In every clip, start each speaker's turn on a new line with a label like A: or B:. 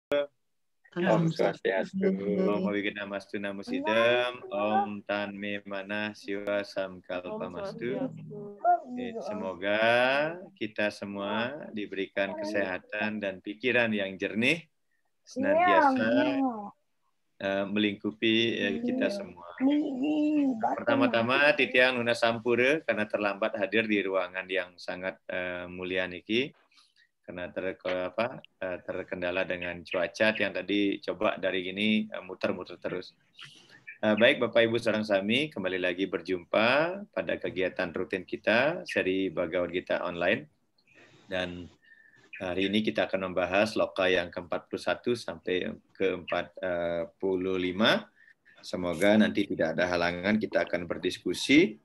A: Om Swastiastu.
B: Om Wignamastu Namusidam. Om Tanme Manah Siwa Samkalpamastu. Semoga kita semua diberikan kesehatan dan pikiran yang jernih, senantiasa melingkupi kita semua. Pertama-tama titiang nuna sampura karena terlambat hadir di ruangan yang sangat mulia niki. Karena terkendala dengan cuaca yang tadi coba dari gini muter-muter terus. Baik Bapak Ibu sareng sami, kembali lagi berjumpa pada kegiatan rutin kita seri Bhagavad Gita online. Dan hari ini kita akan membahas loka yang ke-41 sampai ke-45. Semoga nanti tidak ada halangan, kita akan berdiskusi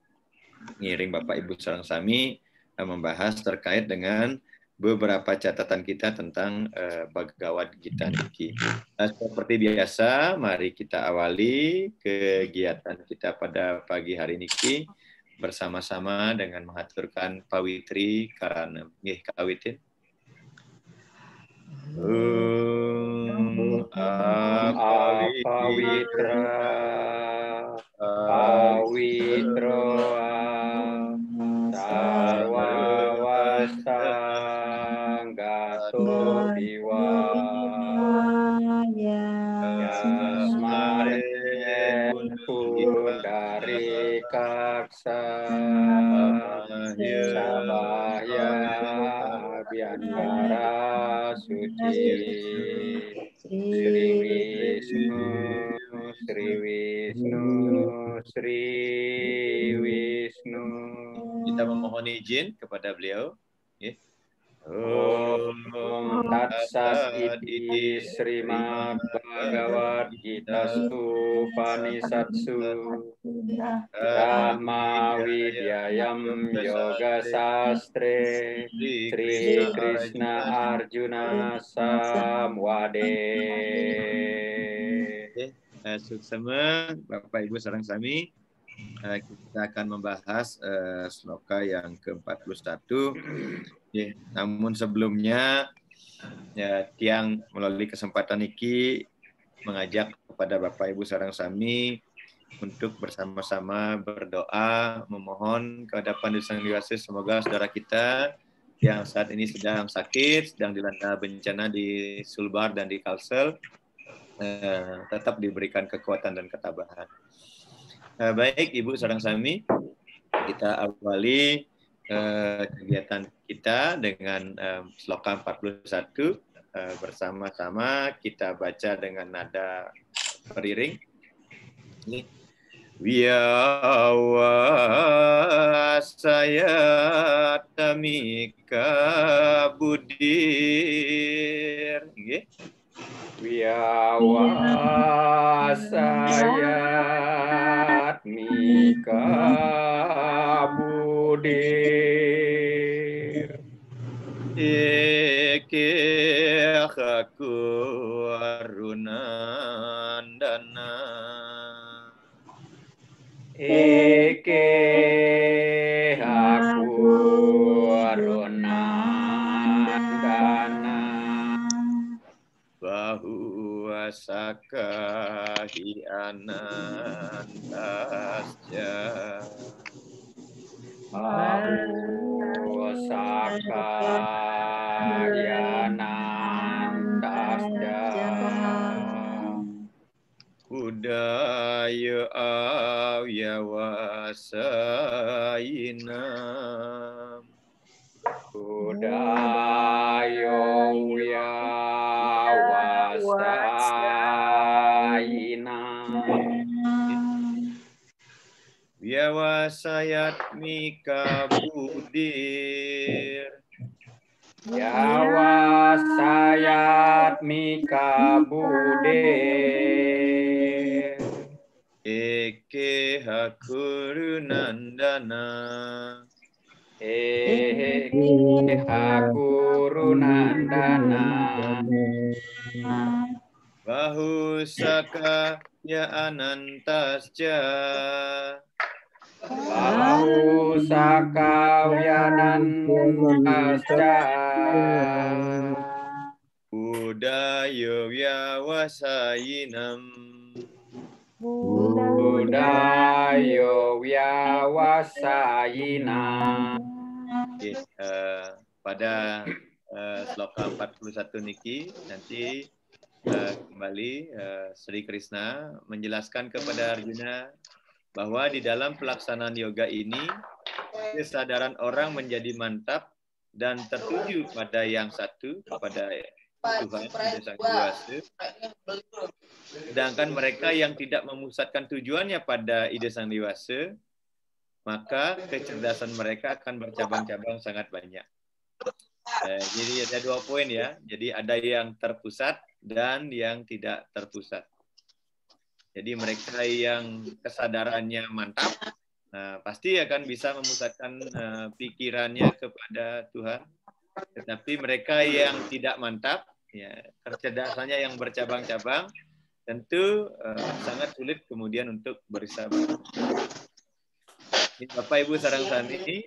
B: ngiring Bapak Ibu sareng sami membahas terkait dengan beberapa catatan kita tentang Bhagavad Gita niki. Seperti biasa, mari kita awali kegiatan kita pada pagi hari niki bersama-sama dengan mengaturkan pawitri karana nggih kawitin.
A: Apawitra pawitro sarwa wasanggato biwa yasmaren pundari kaksa sabahya biantara suci Sri Wisnu, Sri Wisnu, Sri Wisnu.
B: Kita memohon izin kepada beliau.
A: Om Tatsat iti Srimad Bhagavad Gita Upanishadsu Brahma Vidyayam Yoga Sastre Sri Krishna Arjuna Samwade.
B: Suksema Bapak Ibu sareng sami, kita akan membahas sloka yang ke-41. Namun sebelumnya tiang melalui kesempatan ini mengajak kepada Bapak Ibu sareng sami untuk bersama-sama berdoa memohon kepada Pandit Sang Hyang Widi Wasi, semoga saudara kita yang saat ini sedang sakit, sedang dilanda bencana di Sulbar dan di Kalsel tetap diberikan kekuatan dan ketabahan. Baik Ibu sareng sami, kita awali kegiatan kita dengan sloka 41 bersama-sama kita baca dengan nada periring. Vyawasayattamika budir.
A: Vyawasayatmika budir
B: Eke aku arunandana
A: Eke aku arunandana
B: bahwa sakahi anandasya
A: bahwa sakahi anandasya
B: Udaya awyawasayinam
A: Budaya awyawasayinam
B: Vyawasayatmika budir
A: Vyawasayatmika budir
B: Eke hakurunandana
A: Eke hakurunandana
B: Bahusaka ya anantasya
A: Bahusaka vyanantasya
B: Buddhayo Vyavasayinam.
A: Budayo Vyavasayina.
B: Oke, pada sloka 41 niki nanti kembali Sri Krishna menjelaskan kepada Arjuna bahwa di dalam pelaksanaan yoga ini kesadaran orang menjadi mantap dan tertuju pada yang satu, kepada Tuhan, Ida Sang Hyang Widi Wasa. Sedangkan mereka yang tidak memusatkan tujuannya pada Ida Sang Hyang Widi Wasa, maka kecerdasan mereka akan bercabang-cabang sangat banyak. Jadi ada 2 poin ya. Jadi ada yang terpusat dan yang tidak terpusat. Jadi mereka yang kesadarannya mantap, pasti akan bisa memusatkan pikirannya kepada Tuhan. Tetapi mereka yang tidak mantap, ya, kecerdasannya yang bercabang-cabang, tentu sangat sulit kemudian untuk bersabar. Bapak Ibu sareng sami,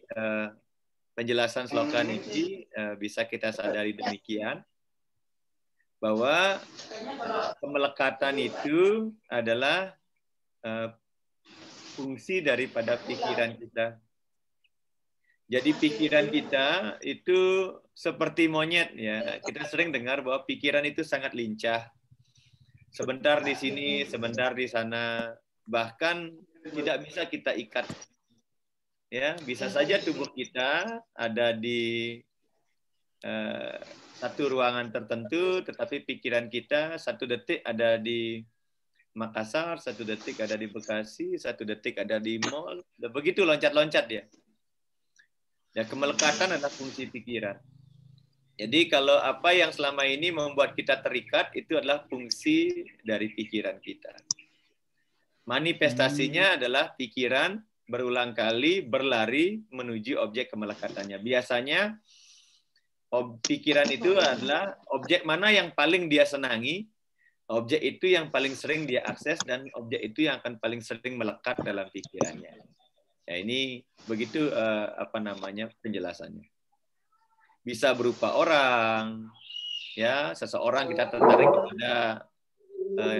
B: penjelasan sloka ini bisa kita sadari demikian, bahwa kemelekatan itu adalah fungsi daripada pikiran kita. Jadi pikiran kita itu seperti monyet ya. Kita sering dengar bahwa pikiran itu sangat lincah. Sebentar di sini, sebentar di sana, bahkan tidak bisa kita ikat. Ya, bisa saja tubuh kita ada di satu ruangan tertentu, tetapi pikiran kita 1 detik ada di Makassar, 1 detik ada di Bekasi, 1 detik ada di mall. Begitu loncat-loncat ya. Ya, kemelekatan adalah fungsi pikiran. Jadi kalau apa yang selama ini membuat kita terikat itu adalah fungsi dari pikiran kita. Manifestasinya adalah pikiran berulang kali berlari menuju objek kemelekatannya. Biasanya pikiran itu adalah objek mana yang paling dia senangi, objek itu yang paling sering dia akses, dan objek itu yang akan paling sering melekat dalam pikirannya. Ya, ini begitu penjelasannya. Bisa berupa orang, ya, seseorang kita tertarik kepada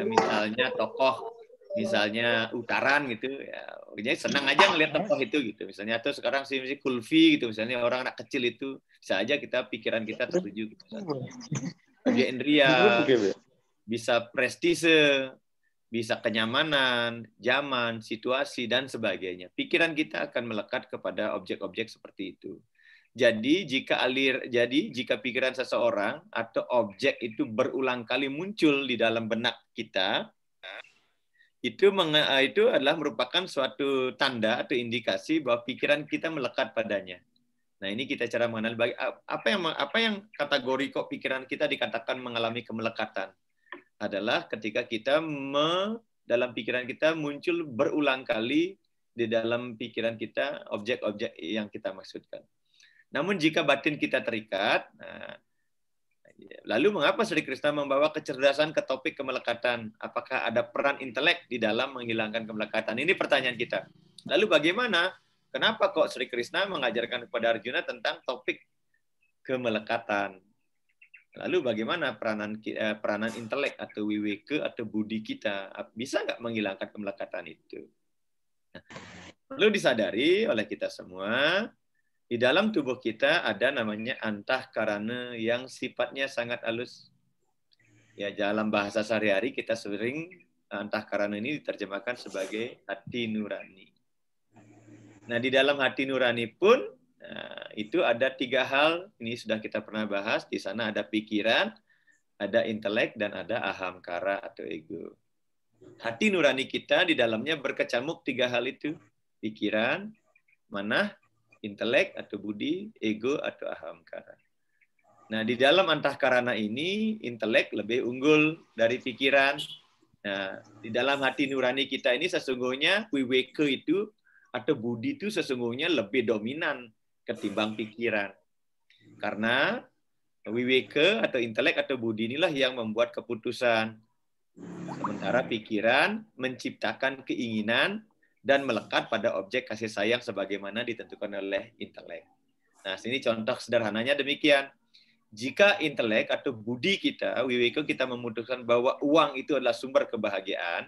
B: misalnya tokoh, misalnya Utaran gitu, ya, jadi senang aja ngelihat tokoh itu gitu. Misalnya atau sekarang si Kulfi gitu, misalnya orang anak kecil itu, bisa aja pikiran kita tertuju gitu. Objek indria, bisa prestise, bisa kenyamanan, zaman, situasi, dan sebagainya. Pikiran kita akan melekat kepada objek-objek seperti itu. Jadi jika pikiran seseorang atau objek itu berulang kali muncul di dalam benak kita, itu adalah merupakan suatu tanda atau indikasi bahwa pikiran kita melekat padanya. Nah, ini kita cara mengenal apa yang kategori kok pikiran kita dikatakan mengalami kemelekatan. Adalah ketika kita dalam pikiran kita muncul berulang kali di dalam pikiran kita objek-objek yang kita maksudkan. Namun jika batin kita terikat, lalu mengapa Sri Krishna membawa kecerdasan ke topik kemelekatan? Apakah ada peran intelek di dalam menghilangkan kemelekatan? Ini pertanyaan kita. Lalu bagaimana? Kenapa kok Sri Krishna mengajarkan kepada Arjuna tentang topik kemelekatan? Lalu bagaimana peranan intelek atau wiweke atau budi kita? Bisa nggak menghilangkan kemelekatan itu? Nah, perlu disadari oleh kita semua, di dalam tubuh kita ada namanya antahkarana yang sifatnya sangat halus. Ya, dalam bahasa sehari-hari kita sering antahkarana ini diterjemahkan sebagai hati nurani. Nah, di dalam hati nurani pun itu ada 3 hal, ini sudah kita pernah bahas, di sana ada pikiran, ada intelek, dan ada ahamkara atau ego. Hati nurani kita di dalamnya berkecamuk 3 hal itu, pikiran, manah, intelek atau budi, ego atau ahamkara. Nah, di dalam antahkarana ini, intelek lebih unggul dari pikiran. Nah, di dalam hati nurani kita ini sesungguhnya wiweke itu atau budi itu sesungguhnya lebih dominan ketimbang pikiran. Karena wiweke atau intelek atau budi inilah yang membuat keputusan. Sementara pikiran menciptakan keinginan dan melekat pada objek kasih sayang sebagaimana ditentukan oleh intelek. Nah, sini contoh sederhananya demikian. Jika intelek atau budi kita, weweka kita memutuskan bahwa uang itu adalah sumber kebahagiaan,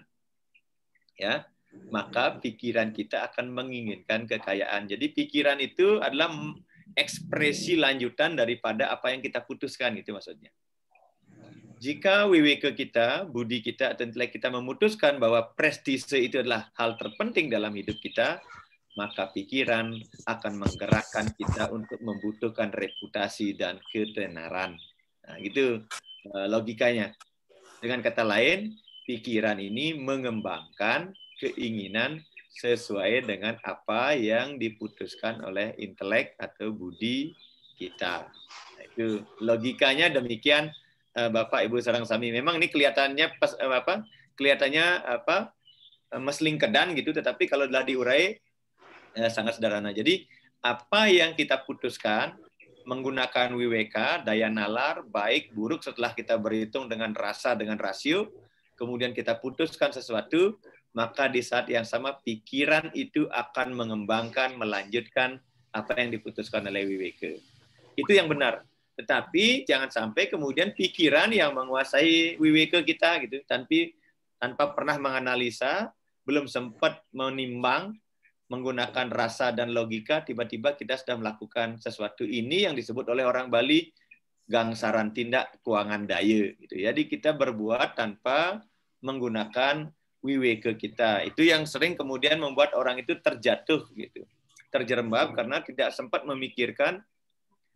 B: ya, maka pikiran kita akan menginginkan kekayaan. Jadi pikiran itu adalah ekspresi lanjutan daripada apa yang kita putuskan, itu maksudnya. Jika weweka kita, budi kita, atau intelek kita memutuskan bahwa prestise itu adalah hal terpenting dalam hidup kita, maka pikiran akan menggerakkan kita untuk membutuhkan reputasi dan ketenaran. Nah, itu logikanya. Dengan kata lain, pikiran ini mengembangkan keinginan sesuai dengan apa yang diputuskan oleh intelek atau budi kita. Nah, itu logikanya demikian, Bapak Ibu sareng sami. Memang ini kelihatannya meslingkedan gitu, tetapi kalau telah diurai sangat sederhana. Jadi apa yang kita putuskan menggunakan WWK, daya nalar, baik, buruk, setelah kita berhitung dengan rasa, dengan rasio, kemudian kita putuskan sesuatu, maka di saat yang sama pikiran itu akan mengembangkan, melanjutkan apa yang diputuskan oleh WWK. Itu yang benar. Tetapi jangan sampai kemudian pikiran yang menguasai WWK kita gitu, tanpa pernah menganalisa, belum sempat menimbang, menggunakan rasa dan logika, tiba-tiba kita sudah melakukan sesuatu. Ini yang disebut oleh orang Bali gangsaran tindak kuangan daya. Gitu. Jadi kita berbuat tanpa menggunakan wiweke kita. Itu yang sering kemudian membuat orang itu terjatuh, gitu, terjerembab karena tidak sempat memikirkan,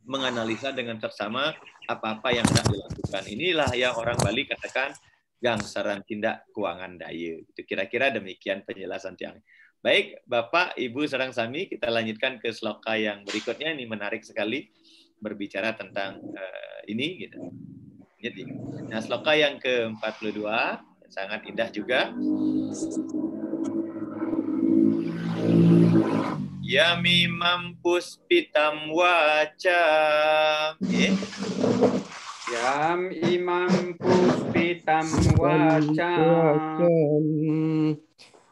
B: menganalisa dengan seksama apa-apa yang hendak dilakukan. Inilah yang orang Bali katakan gangsaran tindak kuangan daya. Itu kira-kira demikian penjelasan Tiang. Baik, Bapak, Ibu, sareng sami, kita lanjutkan ke sloka yang berikutnya. Ini menarik sekali berbicara tentang ini. Gitu. Jadi, nah, sloka yang ke-42, sangat indah juga. Yami mampus pitam waca.
A: Yam imam puspitam waca.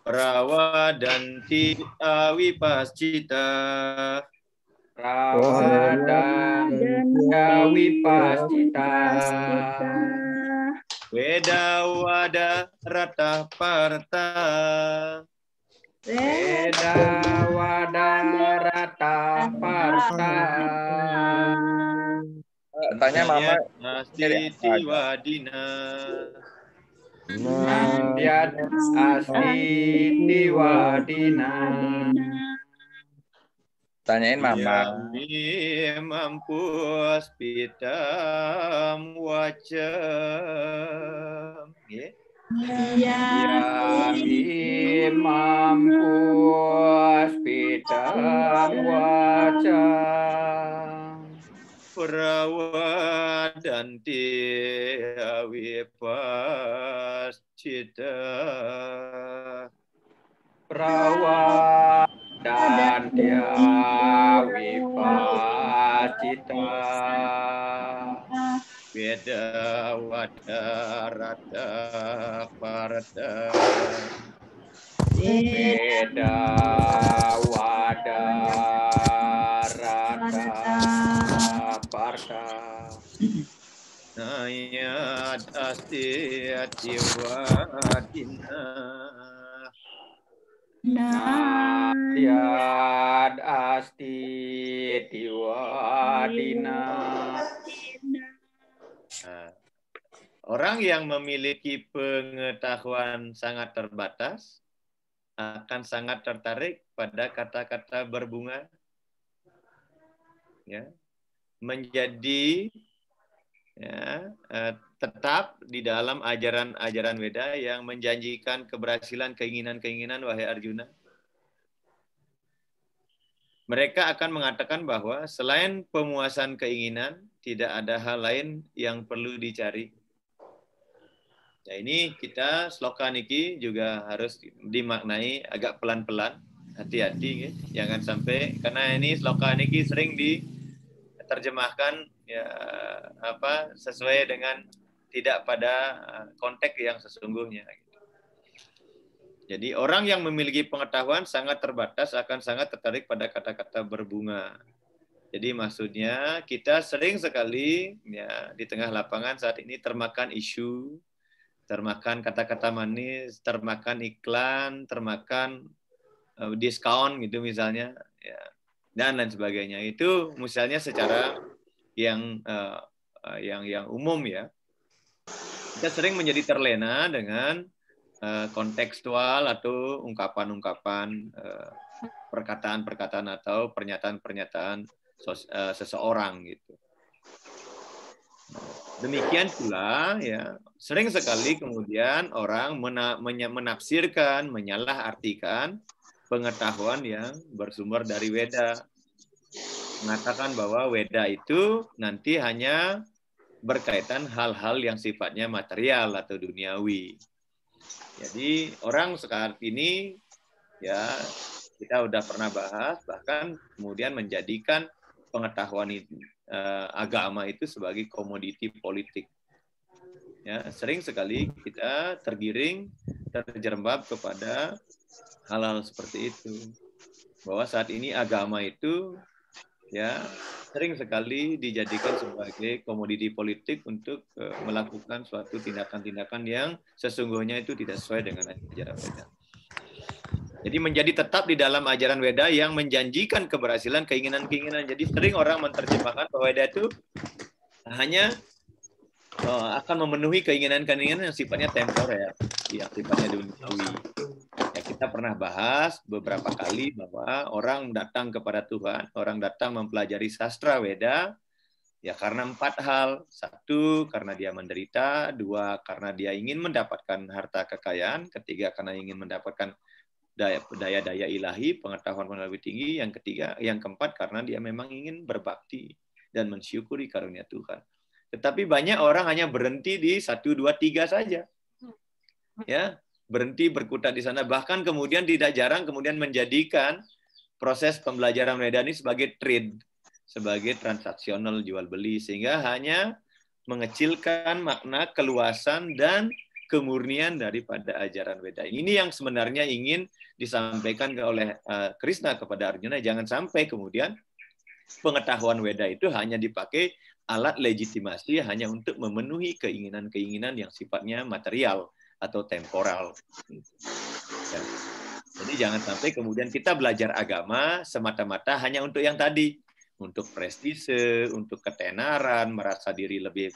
B: Prawadanti awipascita.
A: Prawadanti awipascita.
B: Wedawada rata parta.
A: Wedawada rata parta.
C: Tanya Mama.
B: Astiti wadina.
A: Nadyat astiti wadina.
C: Tanyain Mama.
B: Yami mampus pitam wacam.
A: Yami mampus pitam wacam.
B: Prawadanti awipascita.
A: Prawadanti awipascita.
B: Weda wada rada parda.
A: Weda wada rada parda.
B: Nayat asti atiwadina.
A: Nadyat asti tiwadina.
B: Orang yang memiliki pengetahuan sangat terbatas akan sangat tertarik pada kata-kata berbunga, ya, menjadi tetap di dalam ajaran-ajaran Weda yang menjanjikan keberhasilan keinginan-keinginan, wahai Arjuna. Mereka akan mengatakan bahwa selain pemuasan keinginan, tidak ada hal lain yang perlu dicari. Nah, ini kita sloka niki juga harus dimaknai agak pelan-pelan, hati-hati, ya. Jangan sampai, karena ini sloka niki sering diterjemahkan ya sesuai dengan tidak pada konteks yang sesungguhnya. Jadi orang yang memiliki pengetahuan sangat terbatas akan sangat tertarik pada kata-kata berbunga. Jadi maksudnya kita sering sekali ya di tengah lapangan saat ini termakan isu, termakan kata-kata manis, termakan iklan, termakan diskon gitu misalnya, ya, dan lain sebagainya. Itu misalnya secara yang umum ya. Kita sering menjadi terlena dengan kontekstual atau ungkapan-ungkapan, perkataan-perkataan atau pernyataan-pernyataan seseorang gitu. Demikian pula ya, sering sekali kemudian orang menafsirkan, menyalahartikan pengetahuan yang bersumber dari Weda. Mengatakan bahwa Weda itu nanti hanya berkaitan hal-hal yang sifatnya material atau duniawi. Jadi orang sekarang ini ya kita udah pernah bahas, bahkan kemudian menjadikan pengetahuan agama itu sebagai komoditi politik. Ya, sering sekali kita terjerembab kepada hal-hal seperti itu. Bahwa saat ini agama itu ya sering sekali dijadikan sebagai komoditi politik untuk melakukan suatu tindakan-tindakan yang sesungguhnya itu tidak sesuai dengan ajaran Weda. Jadi menjadi tetap di dalam ajaran Weda yang menjanjikan keberhasilan, keinginan-keinginan. Jadi sering orang menerjemahkan bahwa Weda itu hanya akan memenuhi keinginan-keinginan yang sifatnya temporer, yang sifatnya duniawi. Ya, kita pernah bahas beberapa kali bahwa orang datang kepada Tuhan, orang datang mempelajari sastra Weda, ya karena 4 hal. 1, karena dia menderita. 2, karena dia ingin mendapatkan harta kekayaan. 3, karena ingin mendapatkan daya-daya ilahi, pengetahuan lebih tinggi. Yang 3, yang keempat, karena dia memang ingin berbakti dan mensyukuri karunia Tuhan. Tetapi banyak orang hanya berhenti di 1, 2, 3 saja. Ya, berhenti berkutat di sana. Bahkan kemudian tidak jarang kemudian menjadikan proses pembelajaran Weda ini sebagai trade, sebagai transaksional jual beli, sehingga hanya mengecilkan makna keluasan dan kemurnian daripada ajaran Weda. Ini yang sebenarnya ingin disampaikan oleh Krishna kepada Arjuna. Jangan sampai kemudian pengetahuan Weda itu hanya dipakai alat legitimasi hanya untuk memenuhi keinginan-keinginan yang sifatnya material atau temporal. Ya. Jadi jangan sampai kemudian kita belajar agama semata-mata hanya untuk yang tadi, untuk prestise, untuk ketenaran, merasa diri lebih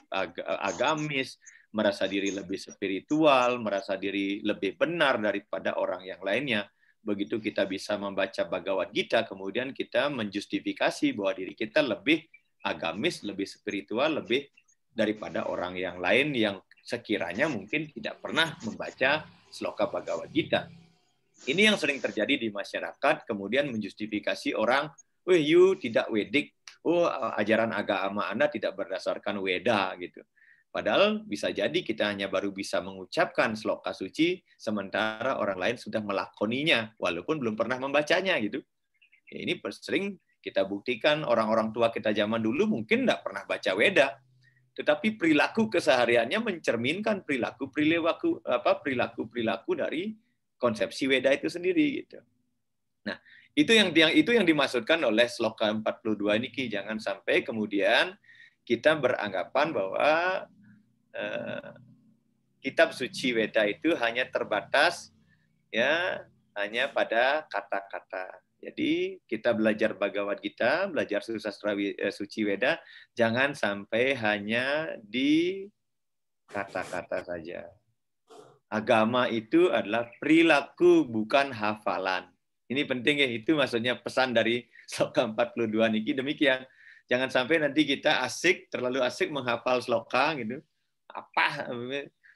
B: agamis, merasa diri lebih spiritual, merasa diri lebih benar daripada orang yang lainnya. Begitu kita bisa membaca Bhagavad Gita, kemudian kita menjustifikasi bahwa diri kita lebih agamis, lebih spiritual, lebih daripada orang yang lain yang sekiranya mungkin tidak pernah membaca sloka Bhagavad Gita. Ini yang sering terjadi di masyarakat, kemudian menjustifikasi orang, you tidak Wedik, ajaran agama Anda tidak berdasarkan Weda gitu. Padahal bisa jadi kita hanya baru bisa mengucapkan sloka suci, sementara orang lain sudah melakoninya, walaupun belum pernah membacanya gitu. Ya, ini sering kita buktikan orang-orang tua kita zaman dulu mungkin tidak pernah baca Weda, tetapi perilaku kesehariannya mencerminkan perilaku dari konsepsi Weda itu sendiri gitu. Nah, itu yang dimaksudkan oleh sloka 42 ini, Ki. Jangan sampai kemudian kita beranggapan bahwa kitab suci Weda itu hanya terbatas ya hanya pada kata-kata. Jadi kita belajar Bhagavad Gita, belajar sastra suci Weda, jangan sampai hanya di kata-kata saja. Agama itu adalah perilaku, bukan hafalan. Ini penting ya, itu maksudnya pesan dari sloka 42 niki demikian. Jangan sampai nanti kita terlalu asik menghafal sloka gitu. Apa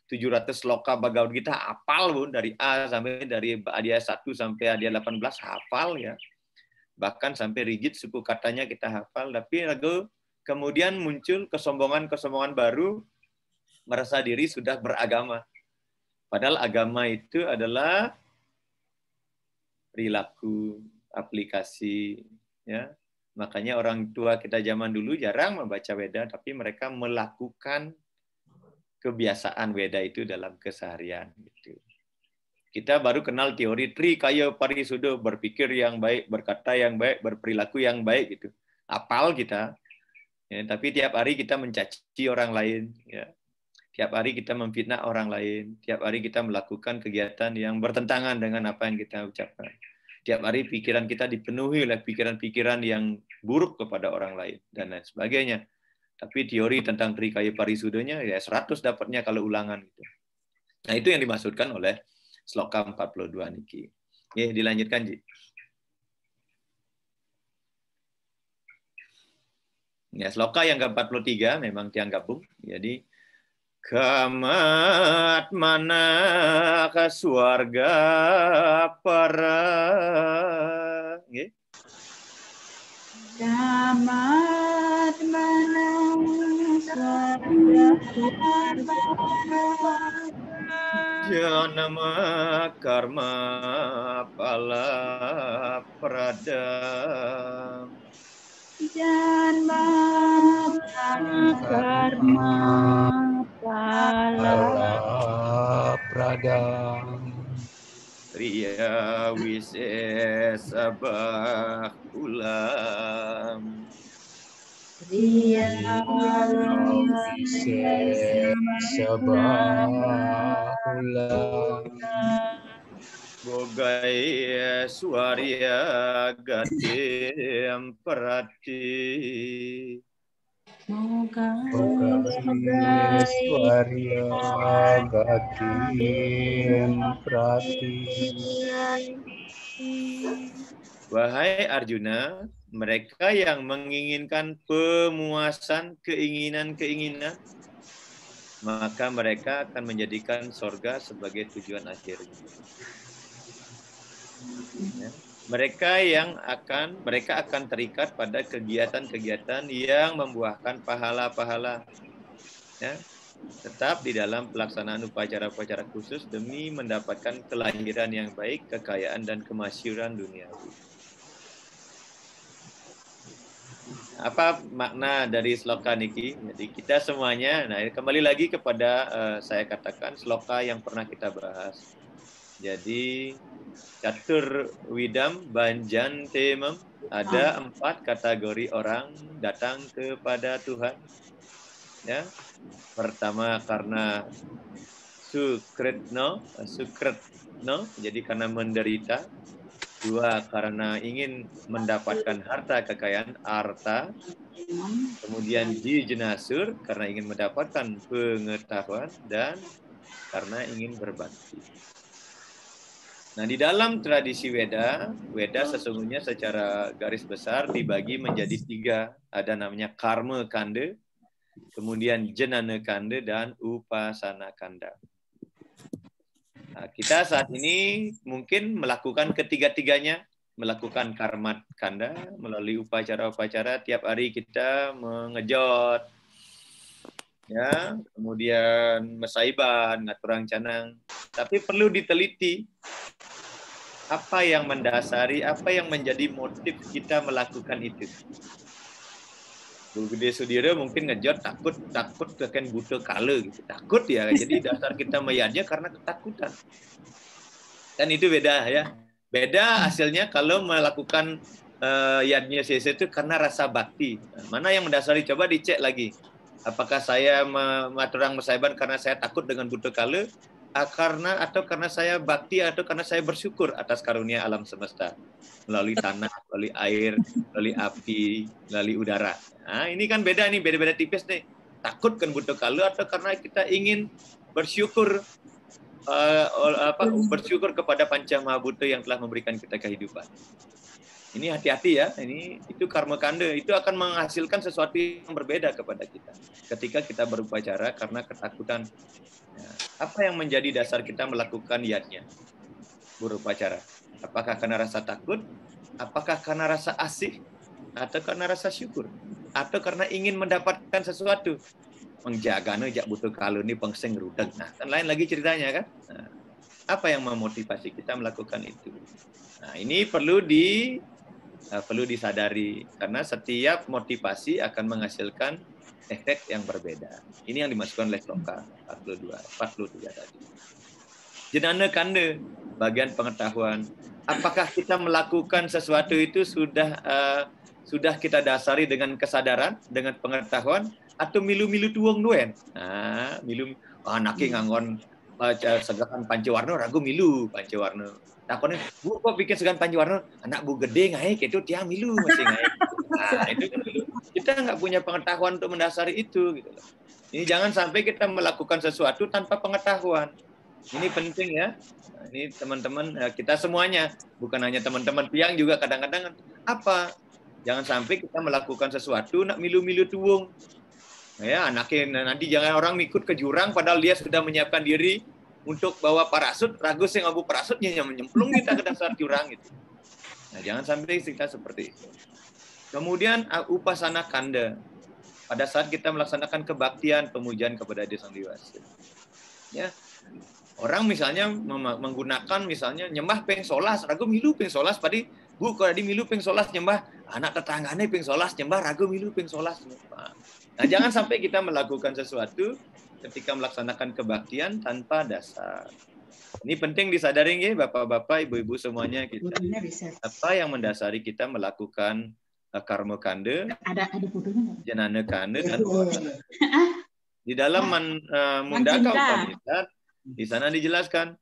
B: 700 sloka Bhagavad Gita hafal, Bun, dari A sampai dari Adhyaya 1 sampai Adhyaya 18 hafal ya. Bahkan sampai rigid suku katanya kita hafal, tapi lalu kemudian muncul kesombongan baru, merasa diri sudah beragama. Padahal agama itu adalah perilaku, aplikasi ya. Makanya orang tua kita zaman dulu jarang membaca Weda, tapi mereka melakukan kebiasaan Weda itu dalam keseharian gitu. Kita baru kenal teori Trikaya Parisuddha, berpikir yang baik, berkata yang baik, berperilaku yang baik gitu. apal kita, ya, tapi tiap hari kita mencaci orang lain, ya. Tiap hari kita memfitnah orang lain, tiap hari kita melakukan kegiatan yang bertentangan dengan apa yang kita ucapkan. Tiap hari pikiran kita dipenuhi oleh pikiran-pikiran yang buruk kepada orang lain dan lain sebagainya. Tapi teori tentang trikaya parisudanya ya 100 dapatnya kalau ulangan gitu. Nah, itu yang dimaksudkan oleh sloka 42 niki. Ya, dilanjutkan, Ji. Ya, sloka yang ke-43 memang tiang gabung. Jadi kamat mana ke suarga para. Nggih.
D: Kamat mana suarga para.
B: Janama karma pala prada.
D: Janma karma pala
E: prada.
B: Riya wisesa bakulam.
D: Riya
E: Sabahula
B: Bogai suarya gatim perati.
D: moga
E: Swarya gatim prati.
B: Wahai Arjuna, mereka yang menginginkan pemuasan keinginan-keinginan, maka mereka akan menjadikan sorga sebagai tujuan akhir. Ya. Mereka akan terikat pada kegiatan-kegiatan yang membuahkan pahala-pahala. Ya. Tetap di dalam pelaksanaan upacara-upacara khusus demi mendapatkan kelahiran yang baik, kekayaan dan kemasyhuran dunia. Apa makna dari sloka niki? Jadi kita semuanya, nah kembali lagi kepada saya katakan sloka yang pernah kita bahas. Jadi catur widam banjan temem, ada 4 kategori orang datang kepada Tuhan. Ya, pertama karena sukretno, jadi karena menderita. 2 karena ingin mendapatkan harta kekayaan, arta. Kemudian jijenasur karena ingin mendapatkan pengetahuan dan karena ingin berbakti. Nah, di dalam tradisi Weda sesungguhnya secara garis besar dibagi menjadi 3. Ada namanya karma kanda, kemudian jenana kanda dan upasana kanda. Nah, kita saat ini mungkin melakukan ketiga-tiganya, melakukan karma kanda melalui upacara-upacara tiap hari kita mengejot, ya, kemudian mesaiban, ngaturang canang. Tapi perlu diteliti apa yang mendasari, apa yang menjadi motif kita melakukan itu. Bu Gede Sudira mungkin ngejot takut akan buta kala gitu. Takut ya. Jadi dasar kita mayatnya karena ketakutan. Dan itu beda ya. Beda hasilnya kalau melakukan yadnya sese itu karena rasa bakti. Mana yang mendasari, coba dicek lagi. Apakah saya maturang mesaiban karena saya takut dengan buta kala, karena saya bakti atau karena saya bersyukur atas karunia alam semesta melalui tanah, melalui air, melalui api, melalui udara. Nah, ini kan beda nih, beda-beda tipis nih. Takut kan buta kala atau karena kita ingin bersyukur bersyukur kepada Panca Mahabhuta yang telah memberikan kita kehidupan. Ini hati-hati ya, itu karma kanda, itu akan menghasilkan sesuatu yang berbeda kepada kita. Ketika kita berupacara karena ketakutan. Nah, apa yang menjadi dasar kita melakukan yadnya berupacara? Apakah karena rasa takut? Apakah karena rasa asih? Atau karena rasa syukur? Atau karena ingin mendapatkan sesuatu? Menjagana jak butuh kalau ini pengseng rudak. Nah, kan lain lagi ceritanya kan? Nah, apa yang memotivasi kita melakukan itu? Nah, ini perlu disadari karena setiap motivasi akan menghasilkan efek yang berbeda. Ini yang dimasukkan oleh sloka 43 tadi. Jenana kanda, bagian pengetahuan. Apakah kita melakukan sesuatu itu sudah sudah kita dasari dengan kesadaran, dengan pengetahuan, atau milu-milu tuwong duen. Nah, milu anake nganggon segakan pancewarna ragu milu pancewarna. Takutnya, Bu kok bikin segan pancewarna? Anak Bu gede ngaik itu tiang milu masih ngaik. Nah, itu kan milu. Kita nggak punya pengetahuan untuk mendasari itu gitu loh. Ini jangan sampai kita melakukan sesuatu tanpa pengetahuan. Ini penting ya. Nah, ini teman-teman, kita semuanya, bukan hanya teman-teman piang juga kadang-kadang apa? Jangan sampai kita melakukan sesuatu nak milu-milu tuwung. Ya, anaknya nanti jangan orang ikut ke jurang padahal dia sudah menyiapkan diri untuk bawa parasut, ragu sing abu parasutnya yang menyemplung kita ke dasar jurang gitu. Nah, jangan sampai kita seperti itu. Kemudian upasana kanda. Pada saat kita melaksanakan kebaktian, pemujaan kepada Desa Sang Dewasa. Ya. Orang misalnya menggunakan misalnya nyembah peng solas, ragu milu peng solas padi Bu kalau di milu peng solas nyembah anak tetanggane peng solas nyembah ragu milu peng solas. Nah, jangan sampai kita melakukan sesuatu ketika melaksanakan kebaktian tanpa dasar. Ini penting disadari ya Bapak-bapak, Ibu-ibu semuanya kita. Apa yang mendasari kita melakukan karma kanda, janana kanda dan di dalam Mundaka Upanishad di sana dijelaskan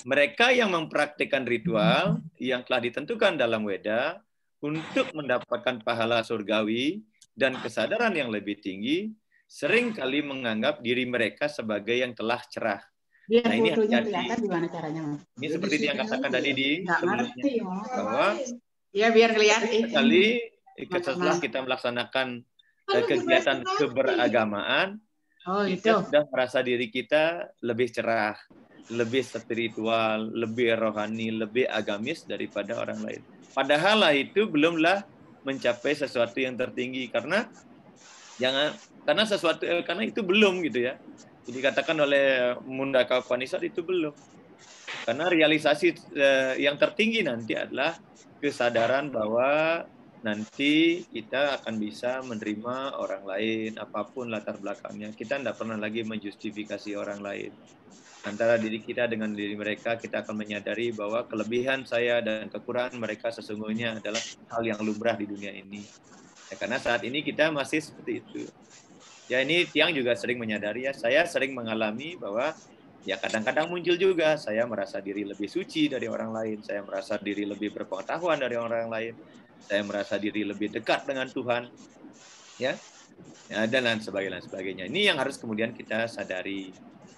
B: mereka yang mempraktikkan ritual yang telah ditentukan dalam Weda untuk mendapatkan pahala surgawi dan kesadaran yang lebih tinggi sering kali menganggap diri mereka sebagai yang telah cerah. Nah, ini hati-hati. Ini seperti yang katakan tadi di sebelumnya bahwa
F: ya biar kelihatan
B: sekali setelah kita melaksanakan kegiatan keberagamaan, kita sudah merasa diri kita lebih cerah, lebih spiritual, lebih rohani, lebih agamis daripada orang lain. Padahal itu belumlah mencapai sesuatu yang tertinggi karena karena itu belum gitu ya. Jadi dikatakan oleh Mundaka Upanishad itu belum. Karena realisasi yang tertinggi nanti adalah kesadaran bahwa nanti kita akan bisa menerima orang lain, apapun latar belakangnya. Kita tidak pernah lagi menjustifikasi orang lain. Antara diri kita dengan diri mereka, kita akan menyadari bahwa kelebihan saya dan kekurangan mereka sesungguhnya adalah hal yang lumrah di dunia ini. Ya, karena saat ini kita masih seperti itu. Ya ini Tiang juga sering menyadari ya, saya sering mengalami bahwa ya kadang-kadang muncul juga, saya merasa diri lebih suci dari orang lain, saya merasa diri lebih berpengetahuan dari orang lain, saya merasa diri lebih dekat dengan Tuhan, ya dan lain sebagainya. Ini yang harus kemudian kita sadari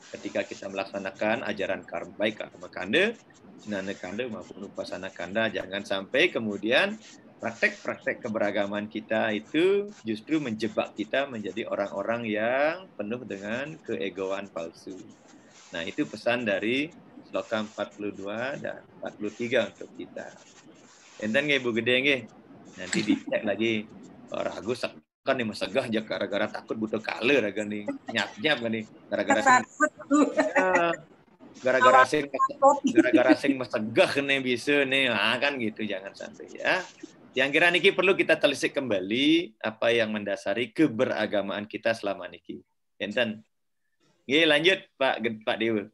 B: ketika kita melaksanakan ajaran karma, baik karma kanda, jnana kanda maupun upasana kanda. Jangan sampai kemudian praktek-praktek keberagaman kita itu justru menjebak kita menjadi orang-orang yang penuh dengan keegoan palsu. Nah, itu pesan dari sloka 42 dan 43 untuk kita. Enten nggih Bu Gede nggih. Nanti dicek lagi ragu kan nih masagah aja gara-gara takut butuh kale raga nih nyap-nyap kan nih gara-gara sing masagah nih bisa nih kan gitu, jangan sampai ya. Yang kira niki perlu kita telisik kembali apa yang mendasari keberagamaan kita selama niki. Enten. Nggih, lanjut Pak Dewa.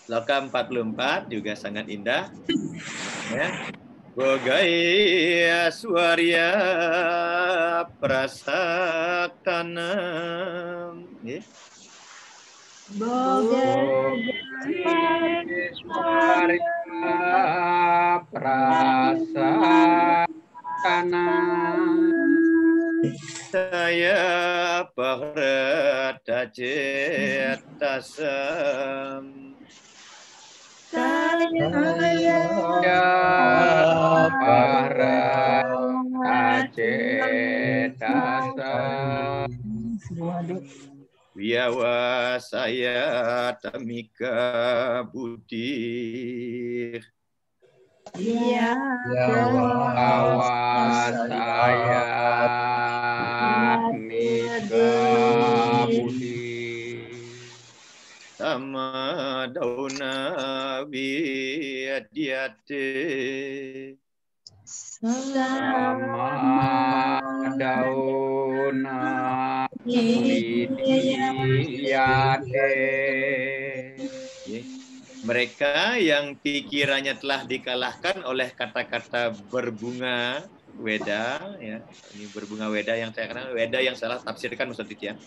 B: Sloka 44 juga sangat indah. Ya. Bogaya Swarya Prasaktanam. Ya.
A: Swarya Prasaktanam.
B: Saya Bharata Cetasam.
A: Saya Bharata Cetasam.
B: Wiyawa saya Tamika Budi.
A: Wiyawa saya Tamika Budi.
B: Sama dauna widyate.
A: Sama dauna widyate.
B: Mereka yang pikirannya telah dikalahkan oleh kata-kata berbunga Weda, ya, ini berbunga Weda yang saya kenal, Weda yang salah tafsirkan Ustaz Ditya,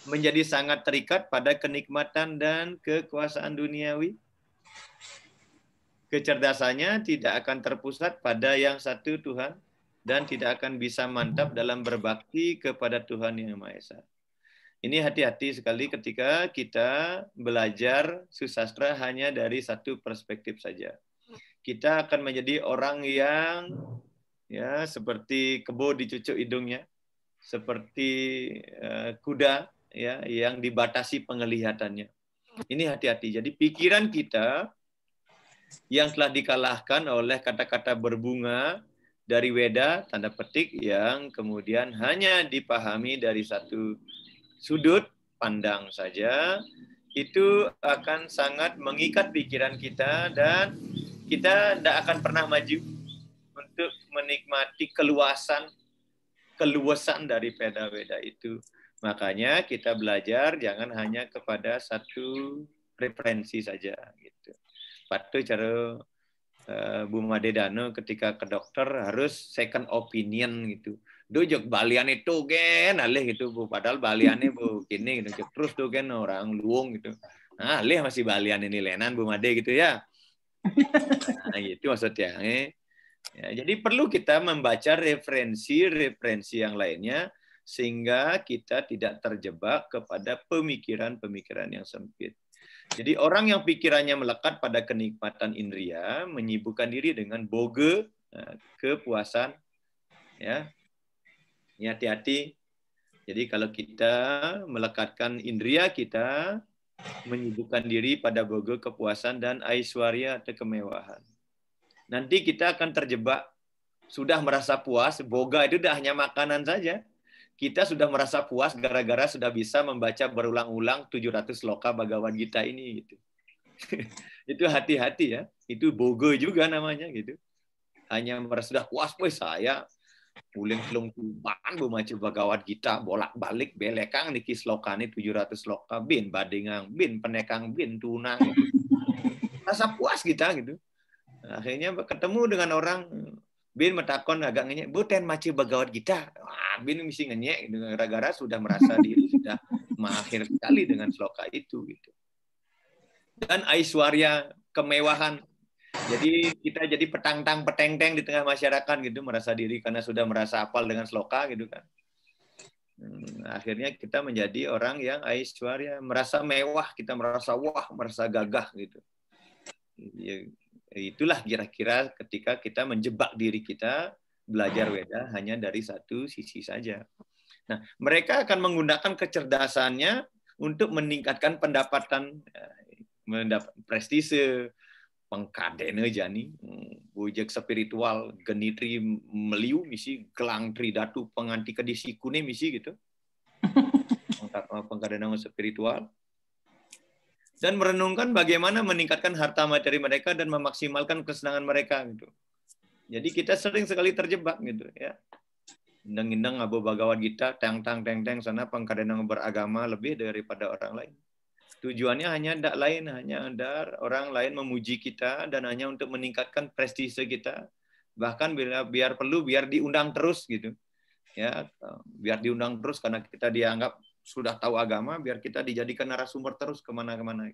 B: menjadi sangat terikat pada kenikmatan dan kekuasaan duniawi. Kecerdasannya tidak akan terpusat pada yang satu Tuhan dan tidak akan bisa mantap dalam berbakti kepada Tuhan Yang Maha Esa. Ini hati-hati sekali ketika kita belajar susastra hanya dari satu perspektif saja. Kita akan menjadi orang yang ya seperti kebo dicucuk hidungnya, seperti kuda ya yang dibatasi penglihatannya. Ini hati-hati. Jadi pikiran kita yang telah dikalahkan oleh kata-kata berbunga dari Weda, tanda petik, yang kemudian hanya dipahami dari satu sudut pandang saja, itu akan sangat mengikat pikiran kita dan kita tidak akan pernah maju untuk menikmati keluasan dari Weda itu. Makanya kita belajar jangan hanya kepada satu referensi saja gitu. Patu cara Bu Made Dano ketika ke dokter harus second opinion gitu. Dojok balian itu gen alih gitu Bu, padahal baliannya Bu gini gitu. Terus tuh gen orang luung gitu. Nah, alih masih balian ini lenan Bu Made gitu ya. Nah, gitu maksudnya. Ya, jadi perlu kita membaca referensi yang lainnya sehingga kita tidak terjebak kepada pemikiran-pemikiran yang sempit. Jadi orang yang pikirannya melekat pada kenikmatan indria, menyibukkan diri dengan boge, kepuasan, ya. Ini hati-hati. Jadi kalau kita melekatkan indria kita, menyibukkan diri pada boge, kepuasan, dan aiswarya atau kemewahan. Nanti kita akan terjebak, sudah merasa puas, boga itu tidak hanya makanan saja. Kita sudah merasa puas gara-gara sudah bisa membaca berulang-ulang 700 sloka Bhagavad Gita ini gitu. Itu hati-hati ya. Itu boga juga namanya gitu. Hanya merasa sudah puas saya puling telung tuban membaca Bhagavad Gita bolak-balik belekang niki slokane 700 sloka bin badingang bin penekang bin tunang gitu. Rasa puas kita gitu. Akhirnya ketemu dengan orang bin metakon agak ngenyek, "Bu ten maca Bhagavad Gita." Wah, bin mesti ngenyek gitu gara-gara sudah merasa diri sudah mahir sekali dengan sloka itu gitu. Dan aiswarya, kemewahan. Jadi kita jadi peteng-teng di tengah masyarakat gitu, merasa diri karena sudah merasa hafal dengan sloka gitu kan. Akhirnya kita menjadi orang yang aiswarya, merasa mewah, kita merasa wah, merasa gagah gitu. Ya, itulah kira-kira ketika kita menjebak diri kita belajar Weda hanya dari satu sisi saja. Nah, mereka akan menggunakan kecerdasannya untuk meningkatkan pendapatan, mendapat prestise, pengkadene jani, bujek spiritual, genitri meliu misi, gelang tridatu penganti kedisikune misi gitu. Pengkadene spiritual. Dan merenungkan bagaimana meningkatkan harta materi mereka dan memaksimalkan kesenangan mereka gitu. Jadi kita sering sekali terjebak gitu ya. Indang-indang Abu Bhagavad Gita, teng-teng sana pengkadenang beragama lebih daripada orang lain. Tujuannya hanya tidak lain, hanya ada orang lain memuji kita dan hanya untuk meningkatkan prestise kita. Bahkan biar perlu biar diundang terus gitu. Ya, biar diundang terus karena kita dianggap sudah tahu agama, biar kita dijadikan narasumber terus kemana-kemana.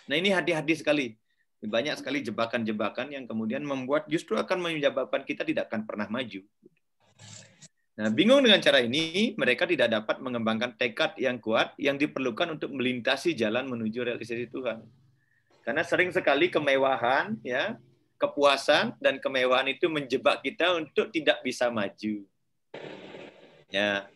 B: Nah ini hati-hati sekali. Banyak sekali jebakan-jebakan yang kemudian membuat justru akan menyebabkan kita tidak akan pernah maju. Nah bingung dengan cara ini, mereka tidak dapat mengembangkan tekad yang kuat yang diperlukan untuk melintasi jalan menuju realisasi Tuhan. Karena sering sekali kemewahan, ya, kepuasan dan kemewahan itu menjebak kita untuk tidak bisa maju. Ya,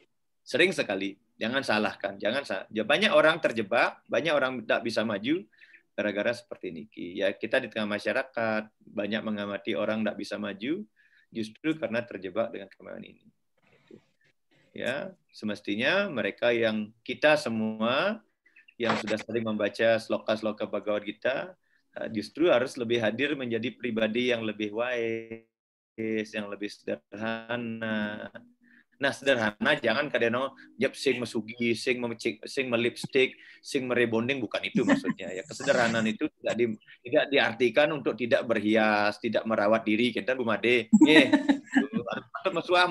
B: sering sekali. Jangan salahkan, Ya, banyak orang terjebak, banyak orang tidak bisa maju gara-gara seperti ini. Ya, kita di tengah masyarakat banyak mengamati orang tidak bisa maju justru karena terjebak dengan kemewahan ini. Ya, semestinya mereka yang kita semua yang sudah sering membaca sloka-sloka Bhagavad Gita justru harus lebih hadir menjadi pribadi yang lebih wise, yang lebih sederhana, Nah, sederhana, jangan kadang jap sing mesugi, sing memecik, sing melipstick, sing merebonding, bukan itu maksudnya. Ya, kesederhanaan itu tidak diartikan untuk tidak berhias, tidak merawat diri. Kita Bu Made, nggih. Patut masuah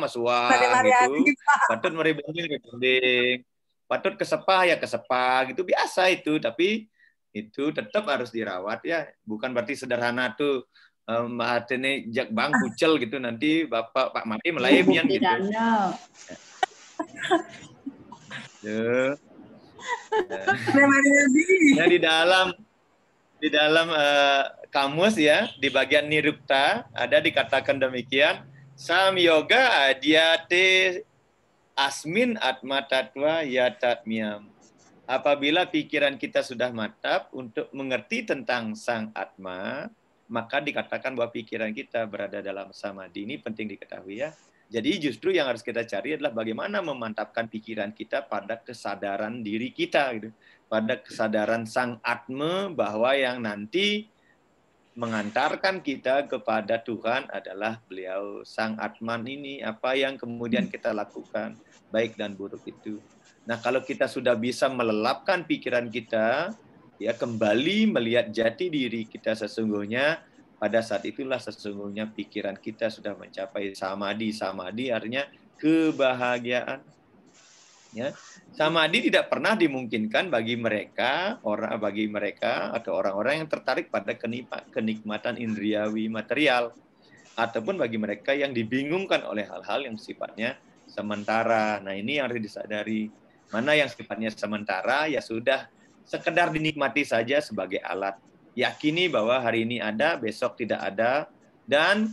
B: gitu. Patut merebonding. Patut kesepah ya kesepah gitu, biasa itu, tapi itu tetap harus dirawat ya. Bukan berarti sederhana tuh Mbak ini jak bang kucel gitu, nanti Bapak Pak Mati melayan gitu. Ya, di dalam kamus ya, di bagian nirukta ada dikatakan demikian, sam yoga adyate asmin atma tatwa yatatmyam. Apabila pikiran kita sudah mantap untuk mengerti tentang sang atma, maka dikatakan bahwa pikiran kita berada dalam samadhi. Ini penting diketahui ya. Jadi justru yang harus kita cari adalah bagaimana memantapkan pikiran kita pada kesadaran diri kita, gitu. Pada kesadaran sang atma bahwa yang nanti mengantarkan kita kepada Tuhan adalah beliau sang Atman ini. Apa yang kemudian kita lakukan, baik dan buruk itu. Nah, kalau kita sudah bisa melelapkan pikiran kita, ya kembali melihat jati diri kita sesungguhnya, pada saat itulah sesungguhnya pikiran kita sudah mencapai samadhi. Samadhi artinya kebahagiaan. Ya. Samadhi tidak pernah dimungkinkan bagi mereka atau orang-orang yang tertarik pada kenikmatan indriawi material, ataupun bagi mereka yang dibingungkan oleh hal-hal yang sifatnya sementara. Nah, ini yang harus disadari. Mana yang sifatnya sementara, ya sudah sekedar dinikmati saja sebagai alat. Yakini bahwa hari ini ada, besok tidak ada, dan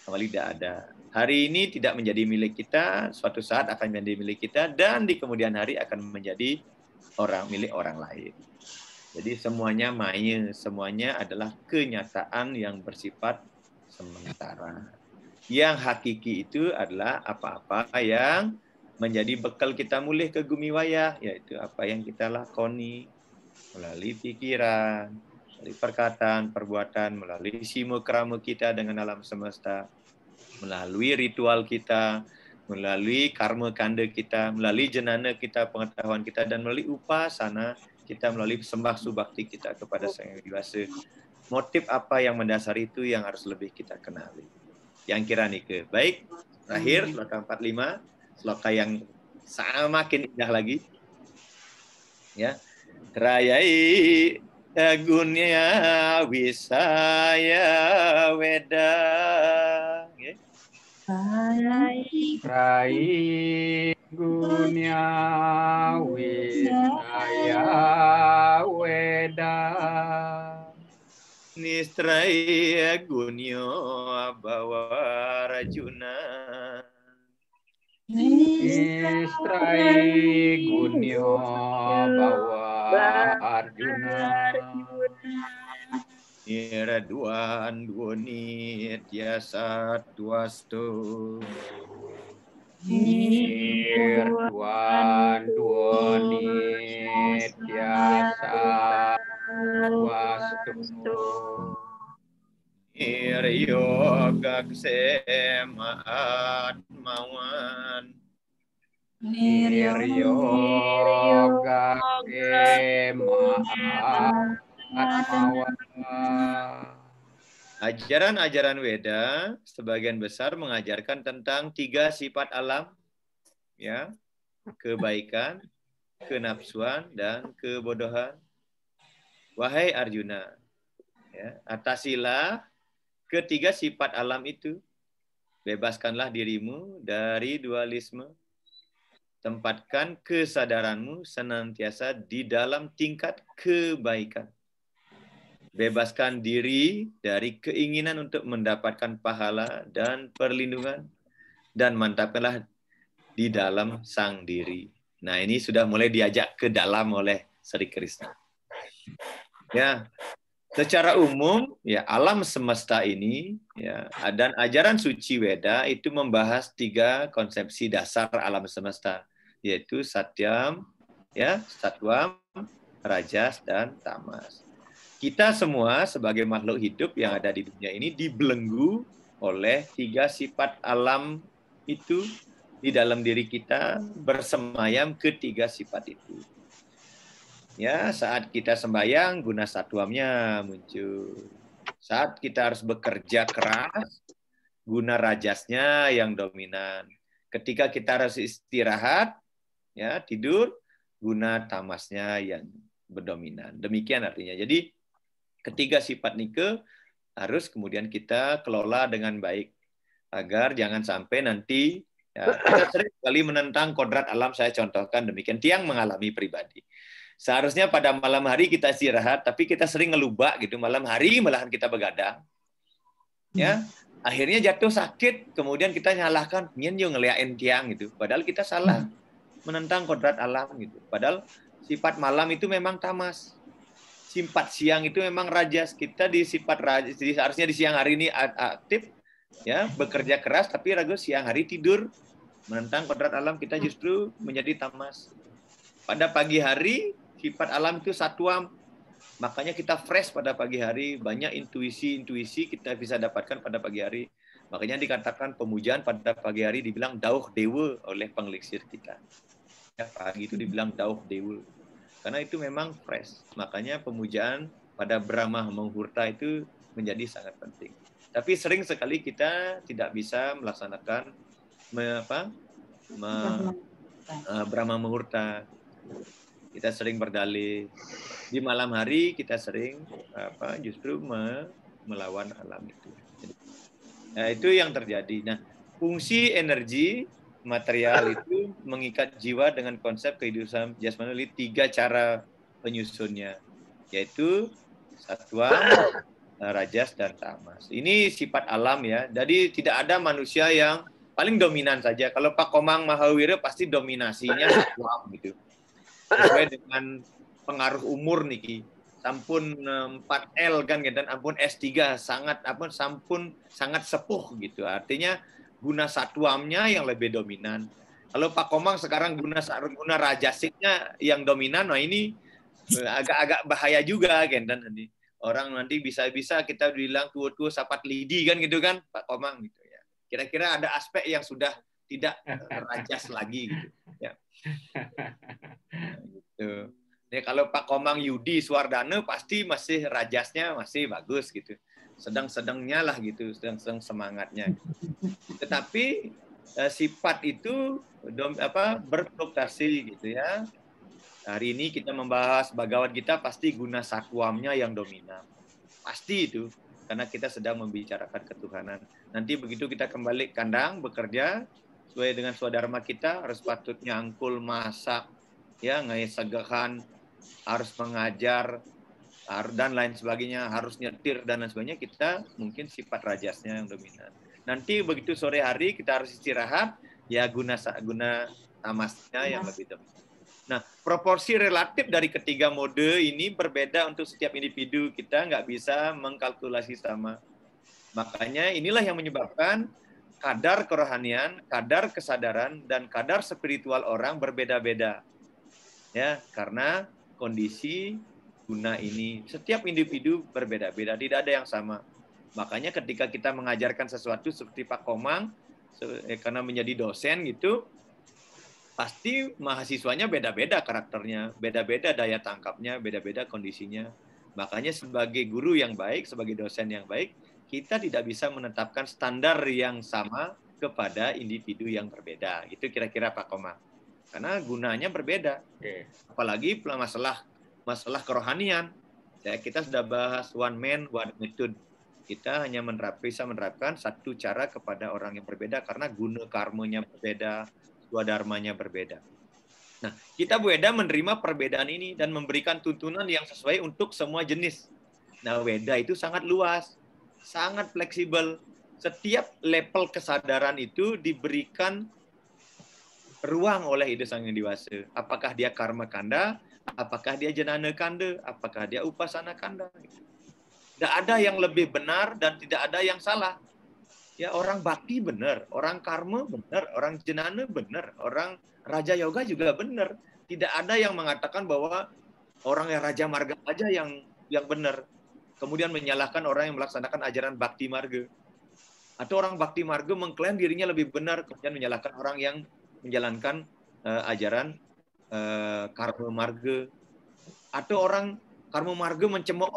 B: kembali tidak ada. Hari ini tidak menjadi milik kita, suatu saat akan menjadi milik kita, dan di kemudian hari akan menjadi milik orang lain. Jadi semuanya maya, semuanya adalah kenyataan yang bersifat sementara. Yang hakiki itu adalah apa-apa yang menjadi bekal kita mulih ke gumiwaya, yaitu apa yang kita lakoni melalui pikiran, melalui perkataan, perbuatan, melalui simo krama kita dengan alam semesta, melalui ritual kita, melalui karma kanda kita, melalui jenana kita, pengetahuan kita, dan melalui upasana kita, melalui sembah subakti kita kepada Sang Yang Widi Wasa. Motif apa yang mendasari itu yang harus lebih kita kenali. Yang kira nike. Baik, terakhir, sloka 45. Sloka yang semakin indah lagi. Ya. Rayai gunya wisaya weda.
A: Rai gunya wisaya weda.
B: Nistraya gunyo bawa rajuna.
A: Istrai gunyo bawa Arjuna.
B: Niraduan duoni tiasa tuastu.
A: Nirduan duoni tiasa tuastu.
B: Niryoga ksemaat mawan.
A: Niryoga kemaat mawan.
B: Ajaran-ajaran Weda sebagian besar mengajarkan tentang 3 sifat alam, ya, kebaikan, kenafsuan, dan kebodohan. Wahai Arjuna, ya, atasilah ketiga sifat alam itu. Bebaskanlah dirimu dari dualisme. Tempatkan kesadaranmu senantiasa di dalam tingkat kebaikan. Bebaskan diri dari keinginan untuk mendapatkan pahala dan perlindungan. Dan mantapkanlah di dalam sang diri. Nah, ini sudah mulai diajak ke dalam oleh Sri Krishna. Ya, secara umum, ya alam semesta ini, ya, dan ajaran suci Weda itu membahas 3 konsepsi dasar alam semesta, yaitu satyam, ya, satwam, rajas, dan tamas. Kita semua sebagai makhluk hidup yang ada di dunia ini dibelenggu oleh 3 sifat alam itu, di dalam diri kita bersemayam ketiga sifat itu. Ya, saat kita sembahyang guna satwamnya muncul. Saat kita harus bekerja keras, guna rajasnya yang dominan. Ketika kita harus istirahat, ya tidur, guna tamasnya yang berdominan. Demikian artinya. Jadi ketiga sifat nike harus kemudian kita kelola dengan baik agar jangan sampai nanti ya, kita sering sekali menentang kodrat alam. Saya contohkan demikian, tiang mengalami pribadi. Seharusnya pada malam hari kita istirahat, tapi kita sering ngelubak gitu. Malam hari malahan kita begadang. Ya, akhirnya jatuh sakit, kemudian kita nyalahkan, nyen yo ngeliain tiang gitu. Padahal kita salah menentang kodrat alam gitu. Padahal sifat malam itu memang tamas. Sifat siang itu memang rajas. Kita di sifat rajas, harusnya di siang hari ini aktif, ya bekerja keras, tapi ragu siang hari tidur. Menentang kodrat alam kita justru menjadi tamas. Pada pagi hari sifat alam itu satwam, makanya kita fresh pada pagi hari, banyak intuisi kita bisa dapatkan pada pagi hari. Makanya dikatakan pemujaan pada pagi hari dibilang dauh dewa oleh pengliksir kita. Ya, pagi itu dibilang dauh dewa, karena itu memang fresh. Makanya pemujaan pada Brahma Muhurta itu menjadi sangat penting. Tapi sering sekali kita tidak bisa melaksanakan Brahma Muhurta. Kita sering berdalih. Di malam hari kita sering justru melawan alam itu. Nah, itu yang terjadi. Nah, fungsi energi material itu mengikat jiwa dengan konsep kehidupan jasmani, 3 cara penyusunnya, yaitu satwa, rajas, dan tamas. Ini sifat alam ya. Jadi tidak ada manusia yang paling dominan saja. Kalau Pak Komang Mahawira pasti dominasinya satwa gitu. Sesuai dengan pengaruh umur niki, sampun 4L kan, dan ampun S3 sangat sepuh gitu. Artinya guna satwamnya yang lebih dominan. Kalau Pak Komang sekarang guna rajasiknya yang dominan, nah ini agak bahaya juga kan, dan nanti orang nanti bisa kita bilang tua-tua sapat lidi kan gitu kan Pak Komang gitu ya. Kira-kira ada aspek yang sudah tidak rajas lagi gitu ya. Gitu. Ya, kalau Pak Komang Yudi Suwardana pasti masih rajasnya masih bagus gitu. Sedang-sedangnya lah gitu, sedang semangatnya. Tetapi sifat itu berfluktuasi gitu ya. Hari ini kita membahas Bhagavad Gita, pasti guna satwamnya yang dominan. Pasti itu, karena kita sedang membicarakan ketuhanan. Nanti begitu kita kembali kandang bekerja sesuai dengan swadharma kita, harus patutnya angkul, masak, ya ngai segahan, harus mengajar, dan lain sebagainya, harus nyetir dan lain sebagainya. Kita mungkin sifat rajasnya yang dominan. Nanti begitu sore hari kita harus istirahat, ya guna tamasnya yang lebih dominan. Nah, proporsi relatif dari ketiga mode ini berbeda untuk setiap individu. Kita nggak bisa mengkalkulasi sama. Makanya inilah yang menyebabkan kadar kerohanian, kadar kesadaran, dan kadar spiritual orang berbeda-beda. Ya, karena kondisi guna ini, setiap individu berbeda-beda, tidak ada yang sama. Makanya ketika kita mengajarkan sesuatu seperti Pak Komang, karena menjadi dosen gitu, pasti mahasiswanya beda-beda karakternya, beda-beda daya tangkapnya, beda-beda kondisinya. Makanya sebagai guru yang baik, sebagai dosen yang baik, kita tidak bisa menetapkan standar yang sama kepada individu yang berbeda. Itu kira-kira Pak Komang. Karena gunanya berbeda. Apalagi masalah kerohanian. Ya, kita sudah bahas one man, one method. Kita hanya bisa menerapkan satu cara kepada orang yang berbeda karena guna karmanya berbeda, swadharmanya berbeda. Nah, kita Weda menerima perbedaan ini dan memberikan tuntunan yang sesuai untuk semua jenis. Nah, Weda itu sangat luas, sangat fleksibel. Setiap level kesadaran itu diberikan ruang oleh Ida Sang Hyang Dewasa. Apakah dia karma kanda, apakah dia jenana kanda, apakah dia upasana kanda. Tidak ada yang lebih benar dan tidak ada yang salah. Ya, orang bakti benar, orang karma benar, orang jenana benar, orang raja yoga juga benar. Tidak ada yang mengatakan bahwa orang yang raja marga saja yang benar. Kemudian menyalahkan orang yang melaksanakan ajaran bakti marga. Atau orang Bhakti Marga mengklaim dirinya lebih benar, kemudian menyalahkan orang yang menjalankan ajaran Karma Marga. Atau orang Karma Marga mencemooh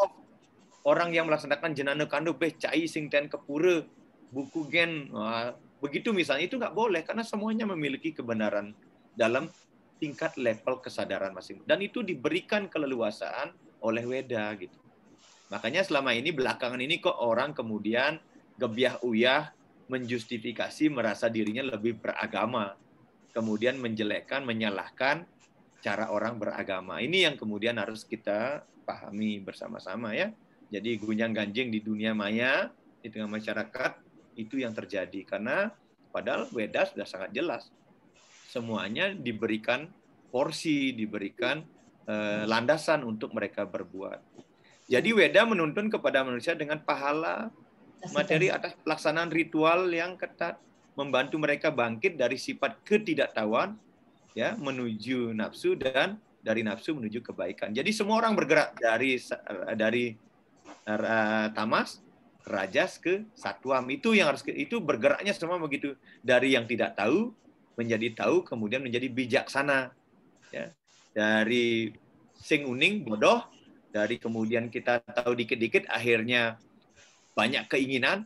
B: orang yang melaksanakan jenana kandu cai sing ten kepura buku gen. Begitu misalnya, itu nggak boleh karena semuanya memiliki kebenaran dalam tingkat level kesadaran masing-masing. Dan itu diberikan keleluasaan oleh Weda gitu. Makanya selama ini belakangan ini kok orang kemudian gebiah uyah menjustifikasi merasa dirinya lebih beragama. Kemudian menjelekkan, menyalahkan cara orang beragama. Ini yang kemudian harus kita pahami bersama-sama ya. Jadi gunjang-ganjing di dunia maya, di tengah masyarakat, itu yang terjadi. Karena padahal Weda sudah sangat jelas. Semuanya diberikan porsi, diberikan landasan untuk mereka berbuat. Jadi Weda menuntun kepada manusia dengan pahala materi atas pelaksanaan ritual yang ketat, membantu mereka bangkit dari sifat ketidaktahuan ya menuju nafsu dan dari nafsu menuju kebaikan. Jadi semua orang bergerak dari tamas, rajas ke satwam. Itu yang harus itu bergeraknya semua begitu, dari yang tidak tahu menjadi tahu, kemudian menjadi bijaksana. Ya. Dari sing uning bodoh, dari kemudian kita tahu dikit-dikit, akhirnya banyak keinginan,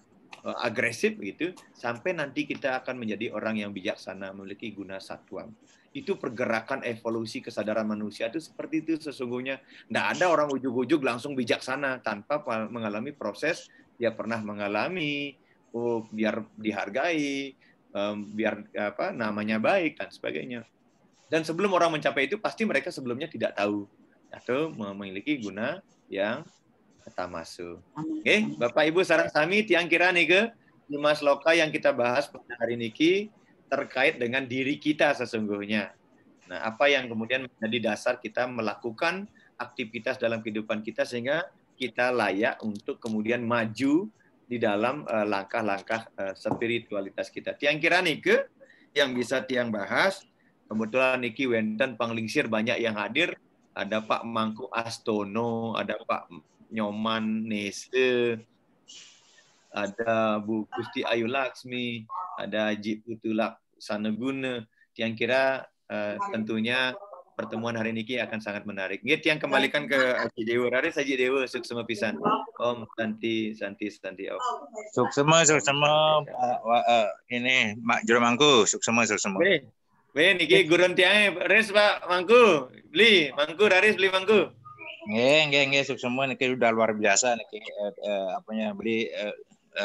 B: agresif gitu, sampai nanti kita akan menjadi orang yang bijaksana, memiliki guna satwam. Itu pergerakan evolusi kesadaran manusia itu seperti itu sesungguhnya. Tidak ada orang ujug-ujug langsung bijaksana tanpa mengalami proses. Dia pernah mengalami, biar dihargai, biar namanya baik dan sebagainya. Dan sebelum orang mencapai itu, pasti mereka sebelumnya tidak tahu atau memiliki guna yang tamasu. Oke, Bapak Ibu sareng sami tiang kira nih ke 5 sloka yang kita bahas pada hari ini terkait dengan diri kita sesungguhnya. Nah, apa yang kemudian menjadi dasar kita melakukan aktivitas dalam kehidupan kita sehingga kita layak untuk kemudian maju di dalam langkah-langkah spiritualitas kita. Tiang kira nih ke yang bisa tiang bahas. Kebetulan niki wenten panglingsir banyak yang hadir. Ada Pak Mangku Astono, ada Pak Nyoman Nese, ada Bu Gusti Ayu Laksmi, ada Haji Putulak Saneguna. Yang kira tentunya pertemuan hari ini akan sangat menarik. Gitu yang kembalikan ke Haji Dewa. Raris Haji Dewa, suksema pisan. Om Santi Om.
C: Suksema ini Mak Jero Mangku, suksema.
B: Weh, niki gurun tiang, Raris Pak Mangku, beli Mangku, Raris beli Mangku.
C: Nggih, suksema niki udah luar biasa niki beli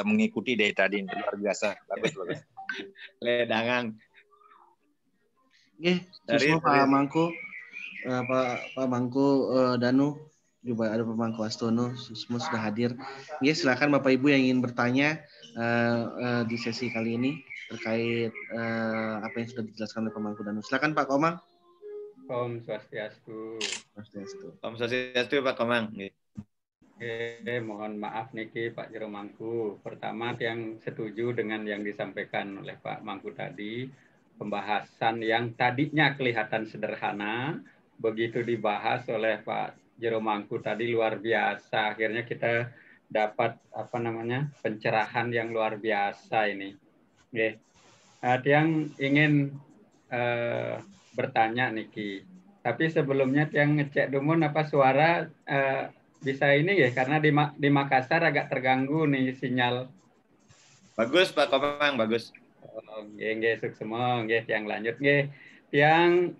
C: mengikuti dari tadi luar biasa, bagus.
B: Ledangang.
E: Nggih, suksema Pak Mangku, Pak Mangku Danu, juga ada Pak Mangku Astono, semua sudah hadir. Nggih, silakan Bapak Ibu yang ingin bertanya di sesi kali ini terkait apa yang sudah dijelaskan oleh Pak Mangku Danu. Silakan Pak Komang.
A: Om Swastiastu.
B: Om Swastiastu Pak Komang.
A: Mohon maaf niki Pak Jero Mangku. Pertama yang setuju dengan yang disampaikan oleh Pak Mangku tadi, pembahasan yang tadinya kelihatan sederhana, begitu dibahas oleh Pak Jero Mangku tadi luar biasa. Akhirnya kita dapat pencerahan yang luar biasa ini. Oke. Tiang ingin bertanya niki. Tapi sebelumnya tiang ngecek dulu apa suara bisa ini ya, karena di Makassar agak terganggu nih sinyal.
B: Bagus Pak Komang, bagus.
A: Nggih, suksema, nggih tiang lanjut nggih. Tiang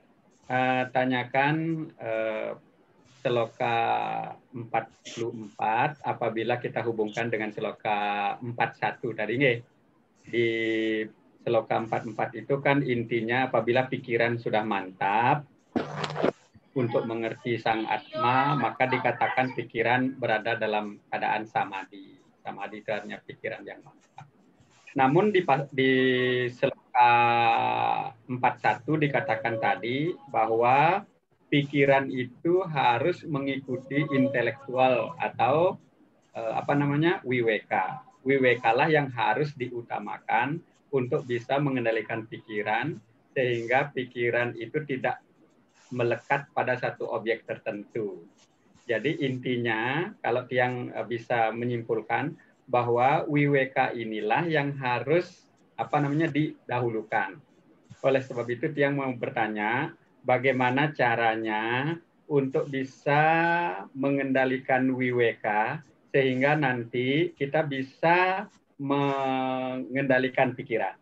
A: tanyakan seloka 44 apabila kita hubungkan dengan seloka 41 tadi nggih. Di seloka 44 itu kan intinya apabila pikiran sudah mantap untuk mengerti sang Atma, maka dikatakan pikiran berada dalam keadaan samadhi. Samadhi itu artinya pikiran yang mantap. Namun di seloka 41 dikatakan tadi bahwa pikiran itu harus mengikuti intelektual atau wiweka. Wiwekalah yang harus diutamakan untuk bisa mengendalikan pikiran sehingga pikiran itu tidak melekat pada satu objek tertentu. Jadi intinya kalau tiang bisa menyimpulkan bahwa WWK inilah yang harus didahulukan. Oleh sebab itu Tiang mau bertanya, bagaimana caranya untuk bisa mengendalikan WWK sehingga nanti kita bisa mengendalikan pikiran.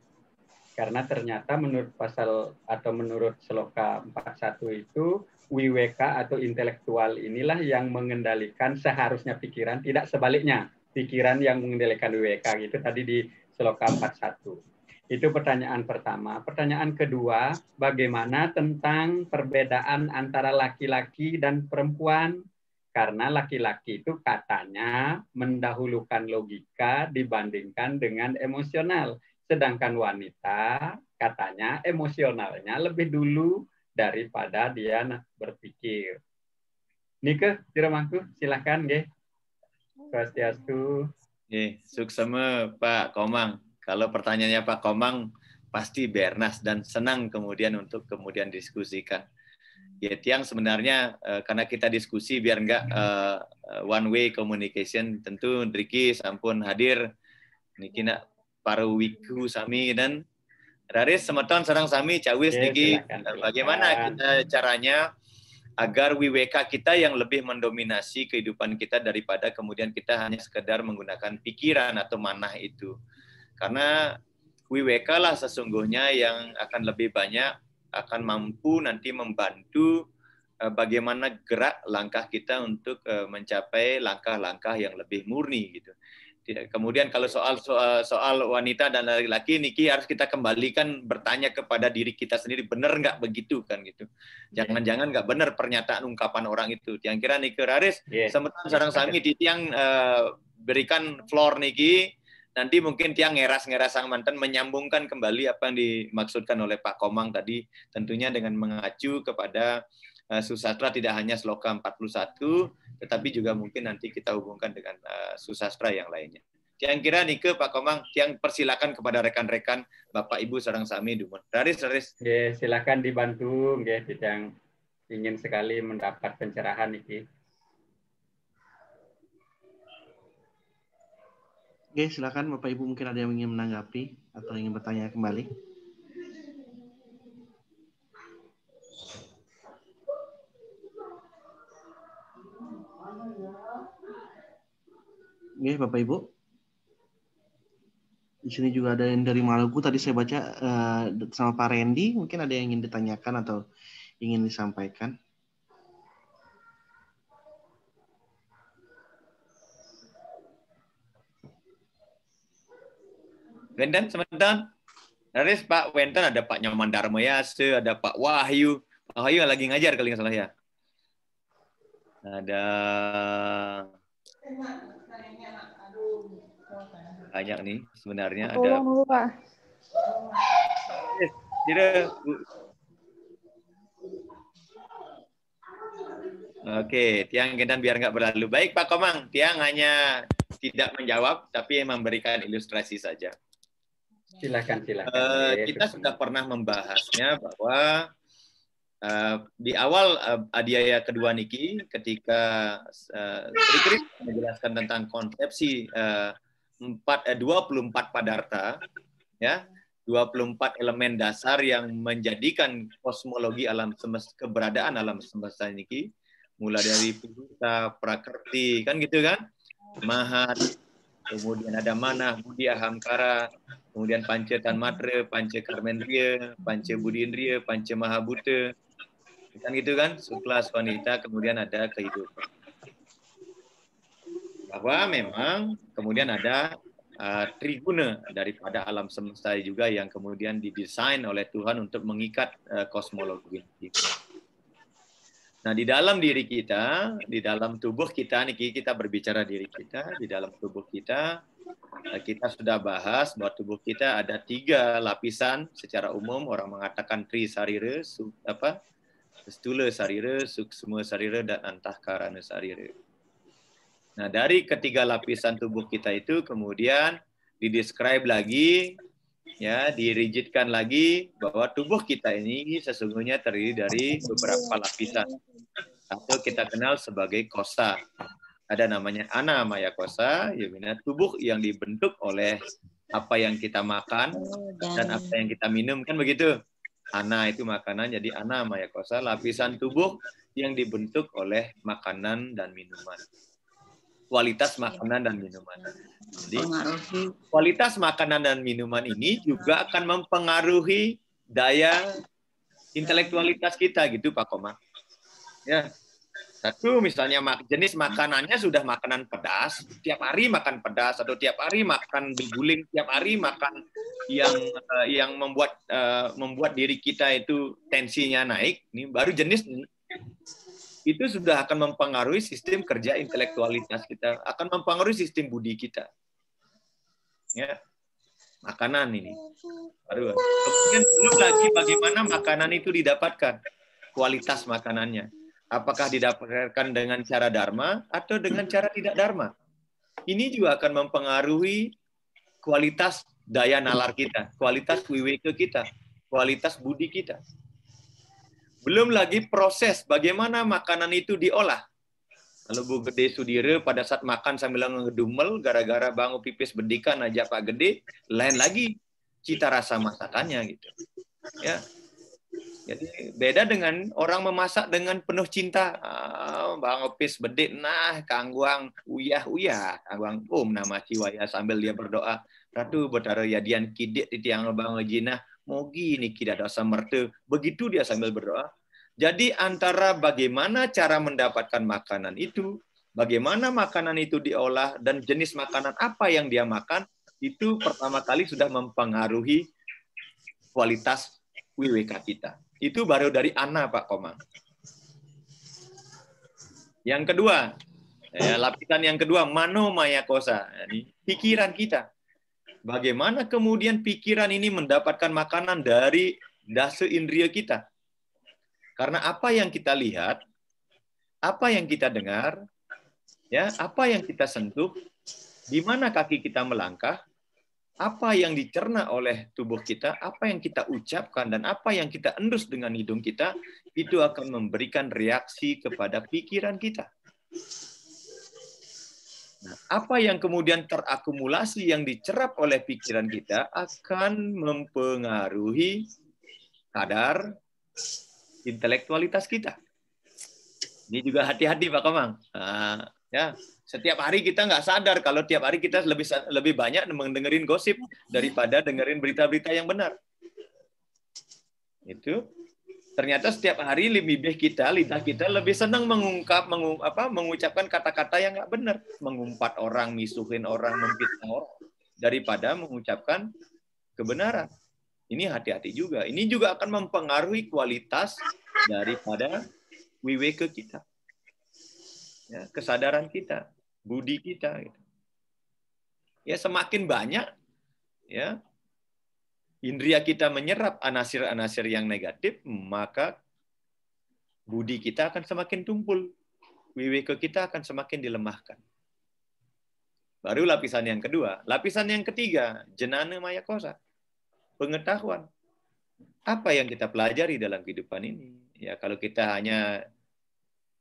A: Karena ternyata menurut pasal atau menurut Sloka 41 itu WWK atau intelektual inilah yang mengendalikan seharusnya pikiran, tidak sebaliknya. Pikiran yang mengendalikan WWK gitu tadi di Sloka 41. Itu pertanyaan pertama. Pertanyaan kedua, bagaimana tentang perbedaan antara laki-laki dan perempuan? Karena laki-laki itu katanya mendahulukan logika dibandingkan dengan emosional. Sedangkan wanita katanya emosionalnya lebih dulu daripada dia berpikir. Nike, Tiramangku, silakan, nggih. Swastiastu.
B: Suksema Pak Komang. Kalau pertanyaannya Pak Komang pasti bernas dan senang kemudian untuk kemudian diskusikan. Ya Tiang sebenarnya karena kita diskusi biar enggak one way communication, tentu Riki sampun hadir niki nak para wiku sami dan Raris semeton sareng sami cawis niki bagaimana kita caranya agar WWK kita yang lebih mendominasi kehidupan kita daripada kemudian kita hanya sekedar menggunakan pikiran atau manah itu. Karena WWK lah sesungguhnya yang akan lebih banyak akan mampu nanti membantu bagaimana gerak langkah kita untuk mencapai langkah-langkah yang lebih murni gitu. Kemudian kalau soal wanita dan laki-laki niki harus kita kembalikan bertanya kepada diri kita sendiri, benar nggak begitu kan gitu. Jangan-jangan nggak benar pernyataan ungkapan orang itu. Yang kira niki Raris semeton sareng sami di tiang berikan floor niki. Nanti mungkin Tiang ngeras-ngerasang mantan menyambungkan kembali apa yang dimaksudkan oleh Pak Komang tadi, tentunya dengan mengacu kepada susastra tidak hanya Sloka 41, tetapi juga mungkin nanti kita hubungkan dengan susastra yang lainnya. Tiang kira Nike, Pak Komang, Tiang persilakan kepada rekan-rekan Bapak Ibu sareng sami dumun. Raris.
A: Silakan dibantu, Tiang ingin sekali mendapat pencerahan Niki.
E: Oke, silakan Bapak Ibu mungkin ada yang ingin menanggapi atau ingin bertanya kembali. Oke, Bapak Ibu. Di sini juga ada yang dari Maluku. Tadi saya baca sama Pak Randy. Mungkin ada yang ingin ditanyakan atau ingin disampaikan.
B: Wenten sebentar. Raris Pak Wenten ada Pak Nyoman Darmayase, ada Pak Wahyu. Pak Wahyu lagi ngajar kali nggak salah ya. Ada banyak nih sebenarnya.
G: Tolong dulu Pak.
B: Oke, Tiang Gendan biar nggak berlalu. Baik Pak Komang, Tiang hanya tidak menjawab tapi memberikan ilustrasi saja.
A: Silakan.
B: Kita sudah pernah membahasnya bahwa di awal adiaya kedua niki ketika Sri menjelaskan tentang konsepsi 24 padarta ya, 24 elemen dasar yang menjadikan kosmologi alam semesta, keberadaan alam semesta niki, mulai dari Purusha, Prakrti kan gitu kan, Mahat, kemudian ada Manah, Budi, Ahamkara, kemudian Panca Tanmatra, Panca Karmendriya, Panca Budindriya, Panca Mahabhuta, kan gitu kan, Sukla, Swanita, kemudian ada kehidupan. Bahwa memang kemudian ada triguna daripada alam semesta juga yang kemudian didesain oleh Tuhan untuk mengikat kosmologi. Nah, di dalam diri kita, di dalam tubuh kita, Niki, kita berbicara diri kita, di dalam tubuh kita sudah bahas bahwa tubuh kita ada 3 lapisan secara umum, orang mengatakan Tri Sarira, Stula Sarira, Suksma Sarira, dan Antahkarana Sarira. Nah, dari ketiga lapisan tubuh kita itu kemudian didescribe lagi, ya, dirigidkan lagi bahwa tubuh kita ini sesungguhnya terdiri dari beberapa lapisan atau kita kenal sebagai kosa. Ada namanya ana maya kosa, yaitu tubuh yang dibentuk oleh apa yang kita makan dan apa yang kita minum, kan begitu. Ana itu makanan, jadi ana maya kosa, lapisan tubuh yang dibentuk oleh makanan dan minuman. Kualitas makanan dan minuman. Jadi kualitas makanan dan minuman ini juga akan mempengaruhi daya intelektualitas kita, gitu Pak Komang. Ya. Satu, misalnya jenis makanannya sudah makanan pedas, tiap hari makan pedas, atau tiap hari makan beguling, tiap hari makan yang membuat diri kita itu tensinya naik, ini baru jenis ini. Itu sudah akan mempengaruhi sistem kerja intelektualitas kita, akan mempengaruhi sistem budi kita. Ya, makanan ini. Baru. Kemudian belum lagi bagaimana makanan itu didapatkan, kualitas makanannya. Apakah didapatkan dengan cara dharma atau dengan cara tidak dharma? Ini juga akan mempengaruhi kualitas daya nalar kita, kualitas wiweka kita, kualitas budi kita. Belum lagi proses bagaimana makanan itu diolah. Kalau Bu Gede Sudire pada saat makan sambil ngedumel, gara-gara bangun pipis bedikan aja Pak Gede, lain lagi cita rasa masakannya gitu. Ya. Jadi beda dengan orang memasak dengan penuh cinta. Bang Opis bedik, nah kangguang uyah, kangguang nama ciwaya sambil dia berdoa. Ratu betara yadian kidik di tiang bang jinah, mogi ini tidak dosa mertu. Begitu dia sambil berdoa. Jadi antara bagaimana cara mendapatkan makanan itu, bagaimana makanan itu diolah, dan jenis makanan apa yang dia makan, itu pertama kali sudah mempengaruhi kualitas wiweka kita. Itu baru dari ana, Pak Komang. Yang kedua, lapisan yang kedua, mano maya kosa. Ini pikiran kita. Bagaimana kemudian pikiran ini mendapatkan makanan dari dasa indria kita. Karena apa yang kita lihat, apa yang kita dengar, ya, apa yang kita sentuh, di mana kaki kita melangkah, apa yang dicerna oleh tubuh kita, apa yang kita ucapkan, dan apa yang kita endus dengan hidung kita, itu akan memberikan reaksi kepada pikiran kita. Nah, apa yang kemudian terakumulasi yang dicerap oleh pikiran kita akan mempengaruhi kadar intelektualitas kita. Ini juga hati-hati Pak Komang. Ya. Setiap hari kita nggak sadar kalau tiap hari kita lebih banyak mendengerin gosip daripada dengerin berita-berita yang benar. Itu ternyata setiap hari lidah kita lebih senang mengucapkan kata-kata yang nggak benar, mengumpat orang, misuhin orang, memfitnah orang, daripada mengucapkan kebenaran. Ini hati-hati juga. Ini juga akan mempengaruhi kualitas daripada wiweka kita, ya, kesadaran kita. Budi kita, gitu. Ya semakin banyak, ya indria kita menyerap anasir-anasir yang negatif, maka budi kita akan semakin tumpul, wiweka kita akan semakin dilemahkan. Baru lapisan yang kedua, lapisan yang ketiga, jenana maya kosa, pengetahuan. Apa yang kita pelajari dalam kehidupan ini? Ya kalau kita hanya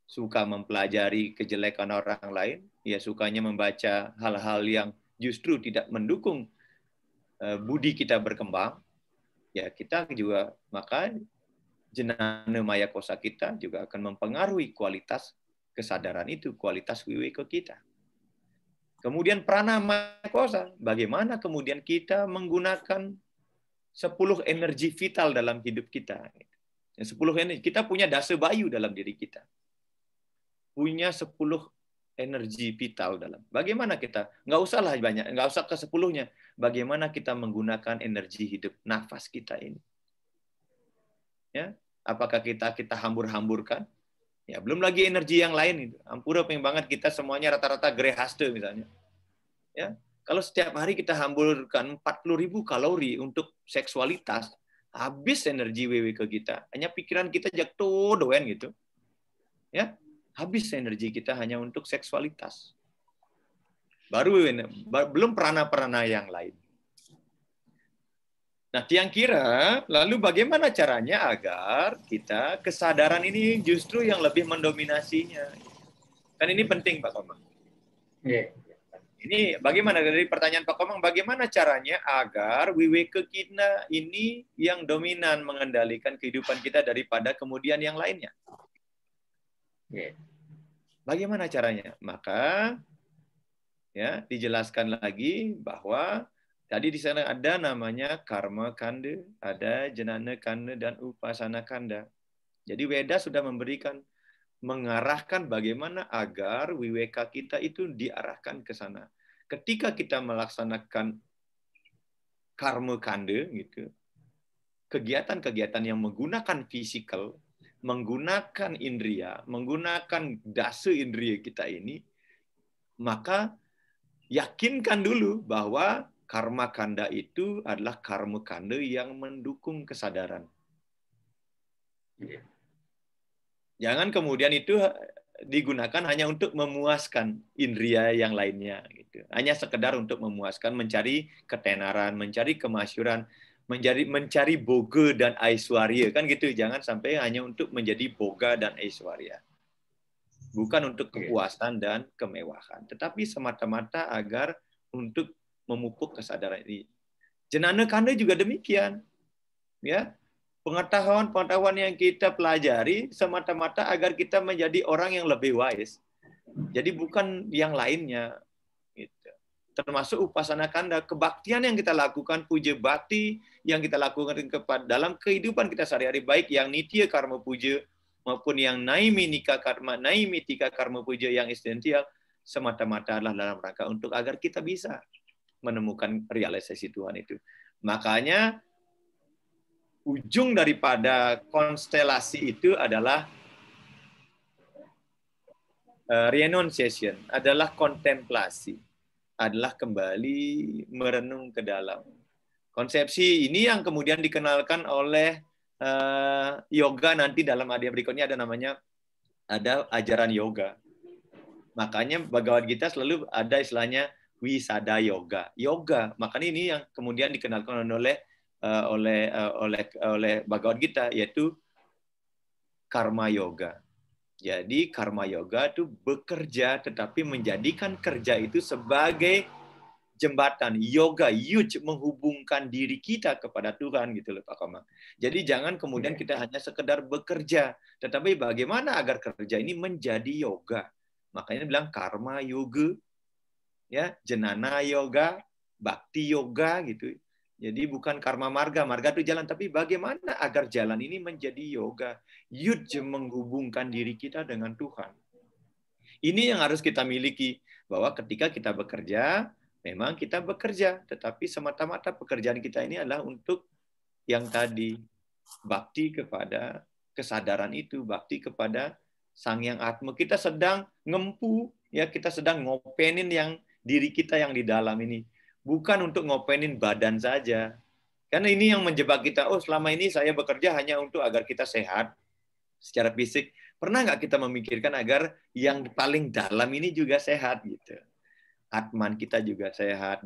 B: suka mempelajari kejelekan orang lain, ya sukanya membaca hal-hal yang justru tidak mendukung budi kita berkembang, ya kita juga, maka jenana maya kosa kita juga akan mempengaruhi kualitas kesadaran itu, kualitas wiweka kita. Kemudian prana maya kosa, bagaimana kemudian kita menggunakan 10 energi vital dalam hidup kita. 10 energi, kita punya dasa bayu dalam diri kita. Punya 10 energi vital dalam. Bagaimana kita? Nggak usah lah banyak, nggak usah ke 10-nya. Bagaimana kita menggunakan energi hidup nafas kita ini? Ya, apakah kita hambur-hamburkan? Ya, belum lagi energi yang lain itu. Ampura pengen banget kita semuanya rata-rata grehaste misalnya. Ya, kalau setiap hari kita hamburkan 40.000 kalori untuk seksualitas, habis energi wiweka kita. Hanya pikiran kita jatuh doen gitu. Ya. Habis energi kita hanya untuk seksualitas. Belum prana-prana yang lain. Nah, tiang kira, lalu bagaimana caranya agar kita kesadaran ini justru yang lebih mendominasinya? Kan ini penting, Pak Komang.
A: Nggih.
B: Ini bagaimana dari pertanyaan Pak Komang, bagaimana caranya agar wiweke kita ini yang dominan mengendalikan kehidupan kita daripada kemudian yang lainnya?
A: Nggih.
B: Bagaimana caranya? Maka ya dijelaskan lagi bahwa tadi di sana ada namanya karma kanda, ada jenana kanda dan upasana kanda. Jadi Weda sudah mengarahkan bagaimana agar wiweka kita itu diarahkan ke sana. Ketika kita melaksanakan karma kanda gitu, kegiatan-kegiatan yang menggunakan fisikal, menggunakan indria, menggunakan dasa indria kita ini, maka yakinkan dulu bahwa karma kanda itu adalah karma kanda yang mendukung kesadaran. Jangan kemudian itu digunakan hanya untuk memuaskan indria yang lainnya, gitu. Hanya sekedar untuk memuaskan, mencari ketenaran, mencari kemasyuran, mencari boga dan aiswarya, kan gitu. Jangan sampai hanya untuk menjadi boga dan aiswarya. Bukan untuk kepuasan dan kemewahan, tetapi semata-mata agar untuk memupuk kesadaran ini. Jenana kanda juga demikian, ya. Pengetahuan yang kita pelajari semata-mata agar kita menjadi orang yang lebih wise. Jadi bukan yang lainnya. Gitu. Termasuk upasana kanda, kebaktian yang kita lakukan, puja bakti yang kita lakukan kepada dalam kehidupan kita sehari-hari, baik yang nitya karma puja maupun yang naimitika karma, naimitika karma puja yang esensial, semata-mata adalah dalam rangka untuk agar kita bisa menemukan realisasi Tuhan itu. Makanya ujung daripada konstelasi itu adalah renunciation, adalah kontemplasi, adalah kembali merenung ke dalam. Konsepsi ini yang kemudian dikenalkan oleh yoga, nanti dalam adia berikutnya ada ajaran yoga. Makanya Bhagavad Gita selalu ada istilahnya wisada yoga. Yoga, makanya ini yang kemudian dikenalkan oleh Bhagavad Gita, yaitu karma yoga. Jadi karma yoga itu bekerja, tetapi menjadikan kerja itu sebagai jembatan. Yoga, yuj, menghubungkan diri kita kepada Tuhan, gitu loh Pak Komang. Jadi jangan kemudian kita hanya sekedar bekerja, tetapi bagaimana agar kerja ini menjadi yoga. Makanya bilang karma yoga, ya, jenana yoga, bhakti yoga, gitu. Jadi bukan karma marga, marga itu jalan, tapi bagaimana agar jalan ini menjadi yoga. Yud, menghubungkan diri kita dengan Tuhan. Ini yang harus kita miliki, bahwa ketika kita bekerja, memang kita bekerja, tetapi semata-mata pekerjaan kita ini adalah untuk yang tadi, bakti kepada kesadaran itu, bakti kepada Sang Yang Atma. Kita sedang ngempu, ya, kita sedang ngopenin yang diri kita yang di dalam ini. Bukan untuk ngopenin badan saja. Karena ini yang menjebak kita. Oh, selama ini saya bekerja hanya untuk agar kita sehat secara fisik. Pernah nggak kita memikirkan agar yang paling dalam ini juga sehat, gitu? Atman kita juga sehat,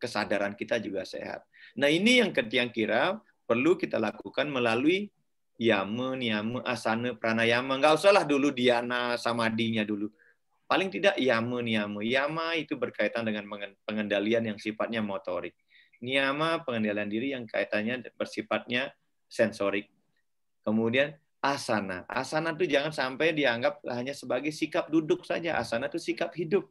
B: kesadaran kita juga sehat. Nah, ini yang kira perlu kita lakukan melalui yama, niyama, asana, pranayama. Nggak usahlah dulu dhyana samadinya dulu. Paling tidak yama, niyama. Yama itu berkaitan dengan pengendalian yang sifatnya motorik. Niyama, pengendalian diri yang kaitannya bersifatnya sensorik. Kemudian asana. Asana itu jangan sampai dianggap hanya sebagai sikap duduk saja. Asana itu sikap hidup.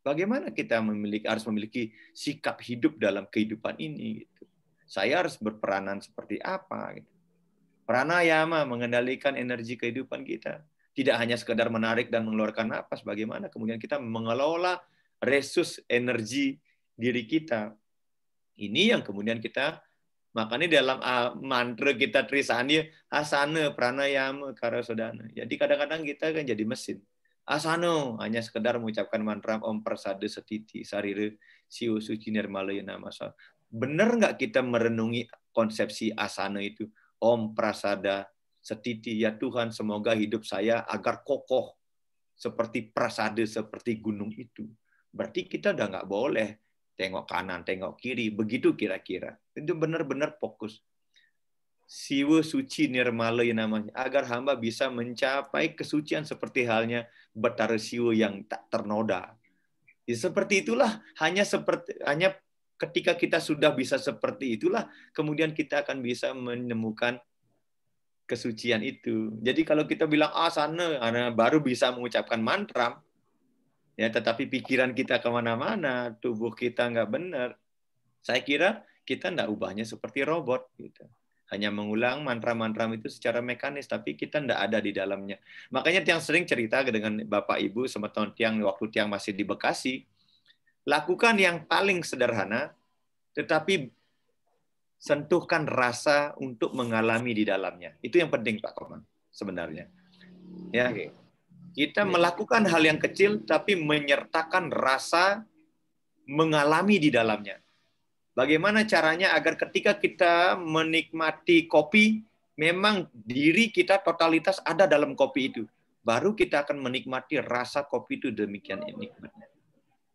B: Bagaimana kita harus memiliki sikap hidup dalam kehidupan ini? Gitu. Saya harus berperanan seperti apa? Gitu. Pranayama, mengendalikan energi kehidupan kita. Tidak hanya sekedar menarik dan mengeluarkan napas, bagaimana kemudian kita mengelola resus energi diri kita. Ini yang kemudian kita, makanya dalam mantra kita Trisandi, asana, pranayama, karasodana. Jadi kadang-kadang kita kan jadi mesin. Asana, hanya sekedar mengucapkan mantra Om Prasada Setiti, Sarira, Siu Suci Nirmalaya Namasa. Benar nggak kita merenungi konsepsi asana itu? Om Prasada Setiti, ya Tuhan, semoga hidup saya agar kokoh seperti prasada, seperti gunung itu. Berarti kita udah nggak boleh tengok kanan, tengok kiri, begitu kira-kira. Itu benar-benar fokus. Siwa suci nirmala namanya, agar hamba bisa mencapai kesucian seperti halnya Batara Siwa yang tak ternoda. Ya, seperti itulah, hanya ketika kita sudah bisa seperti itulah, kemudian kita akan bisa menemukan kesucian itu. Jadi kalau kita bilang sana, baru bisa mengucapkan mantra, ya, tetapi pikiran kita kemana-mana, tubuh kita nggak benar. Saya kira kita nggak ubahnya seperti robot, gitu. Hanya mengulang mantra-mantra itu secara mekanis, tapi kita nggak ada di dalamnya. Makanya Tiang sering cerita dengan Bapak Ibu sama teman Tiang waktu Tiang masih di Bekasi, lakukan yang paling sederhana, tetapi sentuhkan rasa untuk mengalami di dalamnya. Itu yang penting Pak Komang sebenarnya. Ya, kita melakukan hal yang kecil, tapi menyertakan rasa mengalami di dalamnya. Bagaimana caranya agar ketika kita menikmati kopi, memang diri kita totalitas ada dalam kopi itu. Baru kita akan menikmati rasa kopi itu demikian nikmatnya.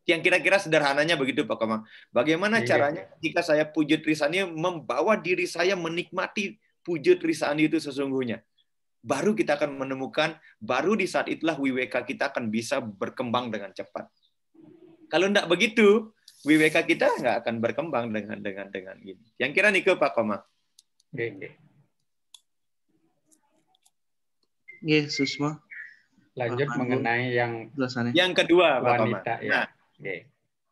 B: Yang kira-kira sederhananya begitu Pak Komang. Bagaimana caranya ketika saya Puja Trisani membawa diri saya menikmati Puja Trisani itu sesungguhnya. Baru kita akan menemukan, baru di saat itulah WWK kita akan bisa berkembang dengan cepat. Kalau enggak begitu, WWK kita nggak akan berkembang dengan gini. Yang kira nih ke Pak Komang.
E: Susma.
A: Lanjut mengenai
B: yang kedua Pak Komang.
A: Wanita, ya.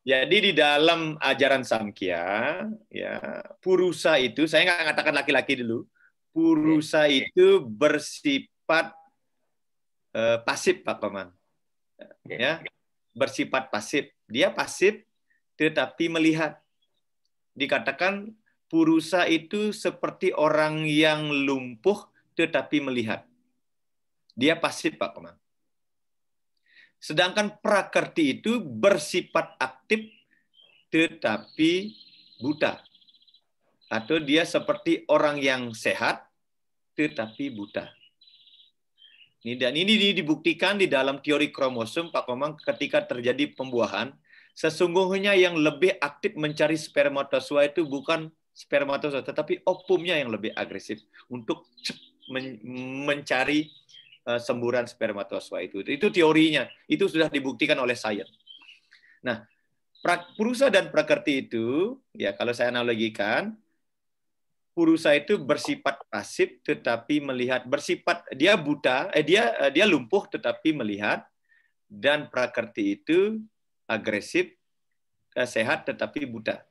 B: Jadi di dalam ajaran Samkhya, ya, purusa itu, saya nggak katakan laki-laki dulu, purusa itu bersifat pasif Pak Komang, ya, bersifat pasif. Dia pasif, tetapi melihat. Dikatakan purusa itu seperti orang yang lumpuh, tetapi melihat. Dia pasif Pak Komang. Sedangkan prakerti itu bersifat aktif tetapi buta. Atau dia seperti orang yang sehat tetapi buta. Dan ini dibuktikan di dalam teori kromosom Pak Komang ketika terjadi pembuahan. Sesungguhnya yang lebih aktif mencari spermatozoa itu bukan spermatozoa, tetapi ovumnya yang lebih agresif untuk mencari semburan spermatozoa itu. Itu teorinya. Itu sudah dibuktikan oleh sains. Nah, purusa dan prakerti itu, ya kalau saya analogikan, purusa itu bersifat pasif tetapi melihat, bersifat dia buta, dia lumpuh tetapi melihat, dan prakerti itu agresif, sehat tetapi buta.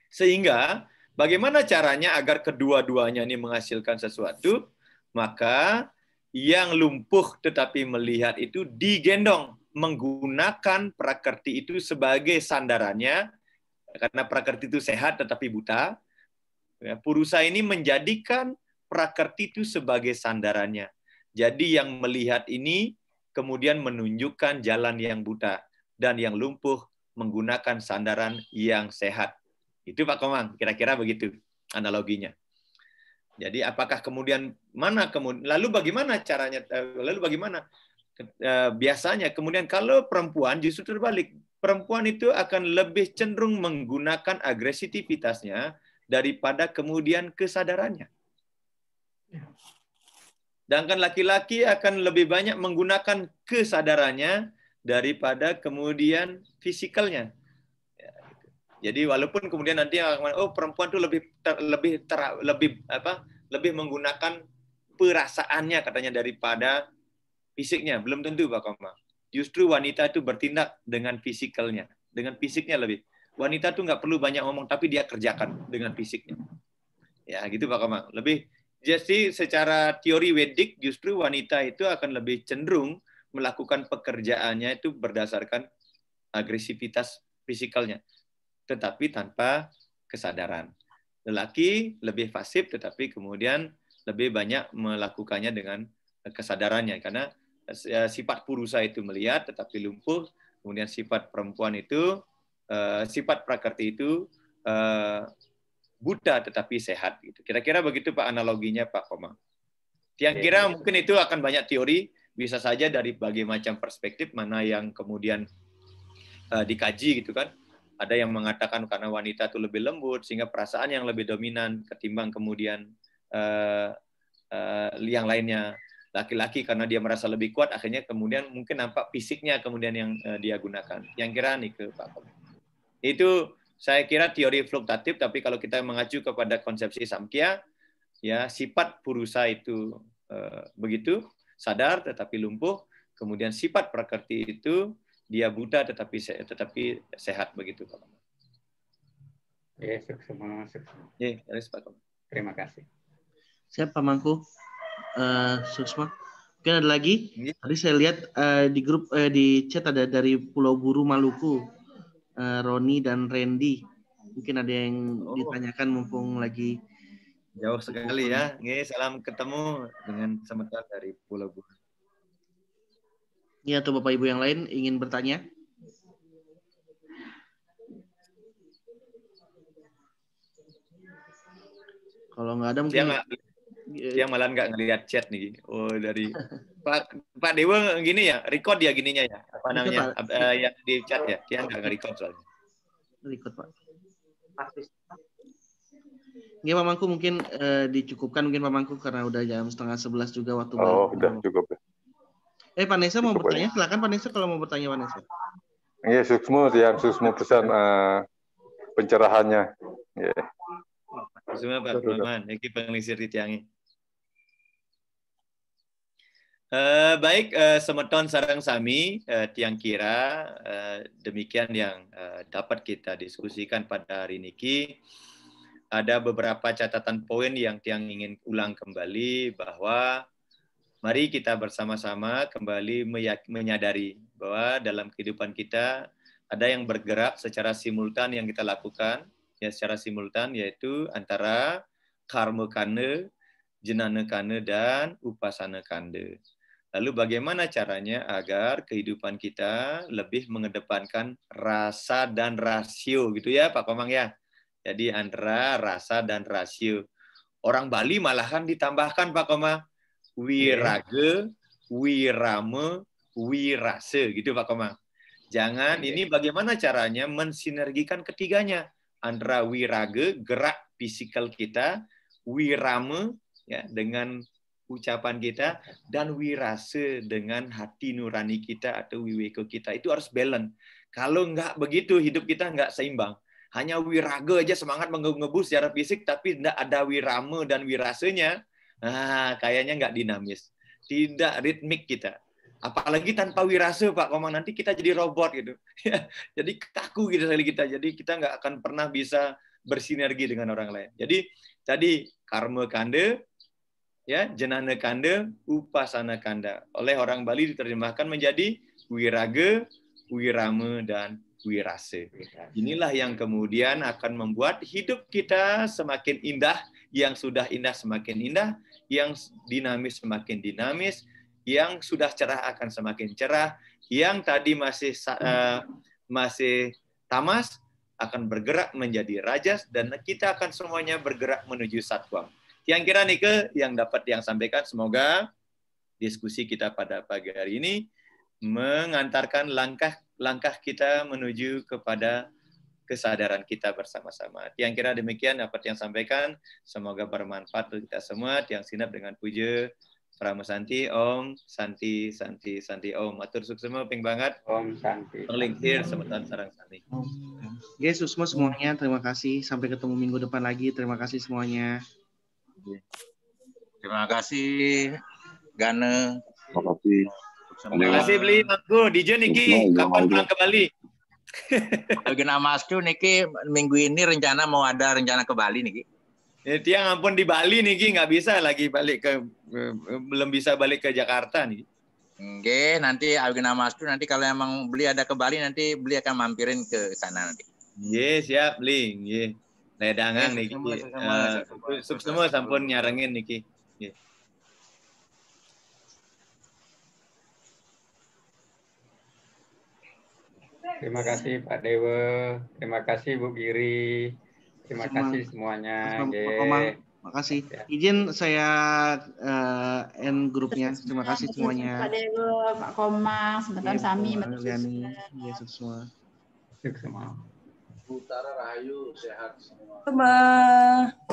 B: Sehingga bagaimana caranya agar kedua-duanya ini menghasilkan sesuatu? Maka yang lumpuh tetapi melihat itu digendong menggunakan prakerti itu sebagai sandarannya, karena prakerti itu sehat tetapi buta. Purusa ini menjadikan prakerti itu sebagai sandarannya. Jadi yang melihat ini kemudian menunjukkan jalan yang buta, dan yang lumpuh menggunakan sandaran yang sehat. Itu Pak Komang, kira-kira begitu analoginya. Jadi apakah kemudian lalu bagaimana caranya? Lalu bagaimana biasanya kemudian kalau perempuan justru terbalik, perempuan itu akan lebih cenderung menggunakan agresivitasnya daripada kemudian kesadarannya. Sedangkan laki-laki akan lebih banyak menggunakan kesadarannya daripada kemudian fisikalnya. Jadi walaupun kemudian nanti perempuan itu lebih menggunakan perasaannya katanya daripada fisiknya, belum tentu Pak Komang. Justru wanita itu bertindak dengan fisikalnya, dengan fisiknya lebih. Wanita itu nggak perlu banyak ngomong, tapi dia kerjakan dengan fisiknya. Ya gitu Pak Komang. Jadi secara teori Wedik justru wanita itu akan lebih cenderung melakukan pekerjaannya itu berdasarkan agresivitas fisikalnya, tetapi tanpa kesadaran. Lelaki lebih pasif, tetapi kemudian lebih banyak melakukannya dengan kesadarannya, karena sifat purusa itu melihat tetapi lumpuh, kemudian sifat perempuan itu, sifat prakerti itu buta tetapi sehat. Gitu. Kira-kira begitu Pak analoginya Pak Komang. Yang kira mungkin itu akan banyak teori, bisa saja dari berbagai macam perspektif, mana yang kemudian dikaji gitu kan. Ada yang mengatakan karena wanita itu lebih lembut sehingga perasaan yang lebih dominan ketimbang kemudian yang lainnya. laki-laki karena dia merasa lebih kuat, akhirnya kemudian mungkin nampak fisiknya kemudian yang dia gunakan. Yang kira nih ke Pak Kom. Itu saya kira teori fluktuatif, tapi kalau kita mengacu kepada konsepsi Samkhya, ya sifat purusa itu begitu, sadar tetapi lumpuh. Kemudian sifat prakrti itu dia buta tetapi sehat begitu Pak.
A: Semua. Terima kasih.
E: Siap Pak Mangku. Suksma. Mungkin ada lagi? Tadi saya lihat di grup di chat ada dari Pulau Buru Maluku, Roni dan Randy. Mungkin ada yang ditanyakan mumpung lagi
B: jauh sekali ya. Salam ketemu dengan sebentar dari Pulau Buru.
E: Ini atau Bapak Ibu yang lain ingin bertanya? Kalau nggak ada mungkin
B: dia malah nggak ngelihat chat nih. Oh dari Pak Dewa gini ya, record ya gininya ya. Apa namanya? Yang di chat ya. Dia nggak nge-record soalnya.
E: Record Pak. Ya Pak Mangku mungkin dicukupkan mungkin Pak Mangku karena udah jam 10:30 juga waktu.
G: Udah cukup.
E: Pak Nesa mau bertanya? Silakan Pak Nesa kalau mau bertanya Pak Nesa.
G: Iya, Suksmo pesan pencerahannya. Yeah.
B: Semua Pak Maman, iki pengelisir ditiangi. Baik, semeton sareng sami tiang kira demikian yang dapat kita diskusikan pada hari ini. Ada beberapa catatan poin yang tiang ingin ulang kembali bahwa mari kita bersama-sama kembali menyadari bahwa dalam kehidupan kita ada yang bergerak secara simultan yang kita lakukan. Ya, secara simultan yaitu antara karma kanda, jenana kanda, dan upasana kanda. Lalu bagaimana caranya agar kehidupan kita lebih mengedepankan rasa dan rasio gitu ya Pak Komang ya. Jadi antara rasa dan rasio. Orang Bali malahan ditambahkan Pak Komang. Wiraga, wirama, wirase gitu Pak Komang. Jangan ini bagaimana caranya mensinergikan ketiganya. Antara wiraga, gerak fisikal kita, wirama ya dengan ucapan kita, dan wirase dengan hati nurani kita atau wiweko kita. Itu harus balance. Kalau nggak begitu, hidup kita nggak seimbang. Hanya wiraga aja semangat mengebus secara fisik, tapi nggak ada wirama dan wirasenya, kayaknya nggak dinamis. Tidak ritmik kita. Apalagi tanpa wirase Pak Komang, nanti kita jadi robot gitu. Jadi kaku gitu sekali kita. Jadi kita nggak akan pernah bisa bersinergi dengan orang lain. Jadi tadi karma kanda, ya jenana kanda, upasana kanda. Oleh orang Bali diterjemahkan menjadi wiraga, wirama, dan wirase. Inilah yang kemudian akan membuat hidup kita semakin indah, yang sudah indah semakin indah, yang dinamis semakin dinamis, yang sudah cerah akan semakin cerah, yang tadi masih tamas akan bergerak menjadi rajas, dan kita akan semuanya bergerak menuju satwa. Yang kira Nike yang dapat yang sampaikan, semoga diskusi kita pada pagi hari ini mengantarkan langkah kita menuju kepada kesadaran kita bersama-sama. Yang kira demikian dapat yang sampaikan, semoga bermanfaat untuk kita semua. Yang sinap dengan puja Prama Santi, Om Santi Santi Santi Om. Matur suksema ping banget.
A: Om Santi.
B: Perlingkir semeton sarang Santi.
E: Yesus semuanya, terima kasih. Sampai ketemu minggu depan lagi. Terima kasih semuanya.
C: Terima kasih Gane.
G: Terima kasih.
B: Terima kasih beli aku DJ Niki. Kapan pulang ke Bali?
C: Gena Mas tuh Niki minggu ini mau ada rencana ke Bali Niki.
B: Dia ngampun di Bali Niki, nggak bisa lagi balik belum bisa balik ke Jakarta nih.
C: Oke, nanti Gena Mas tuh nanti kalau emang beli ada ke Bali nanti beli akan mampirin ke sana nanti.
B: Iya siap beli. Iya. Ledangan Niki. Semua sampun nyarengin Niki. Yeah.
A: Terima kasih Pak Dewa, terima kasih Bu Giri, terima kasih semuanya.
E: Makasih. Izin saya end grupnya. Terima kasih semuanya.
D: Pak Dewa, Pak Komang, sebentar Sami,
E: Yesus semua.
A: Utara
H: Rahayu, sehat semua.
D: Bye.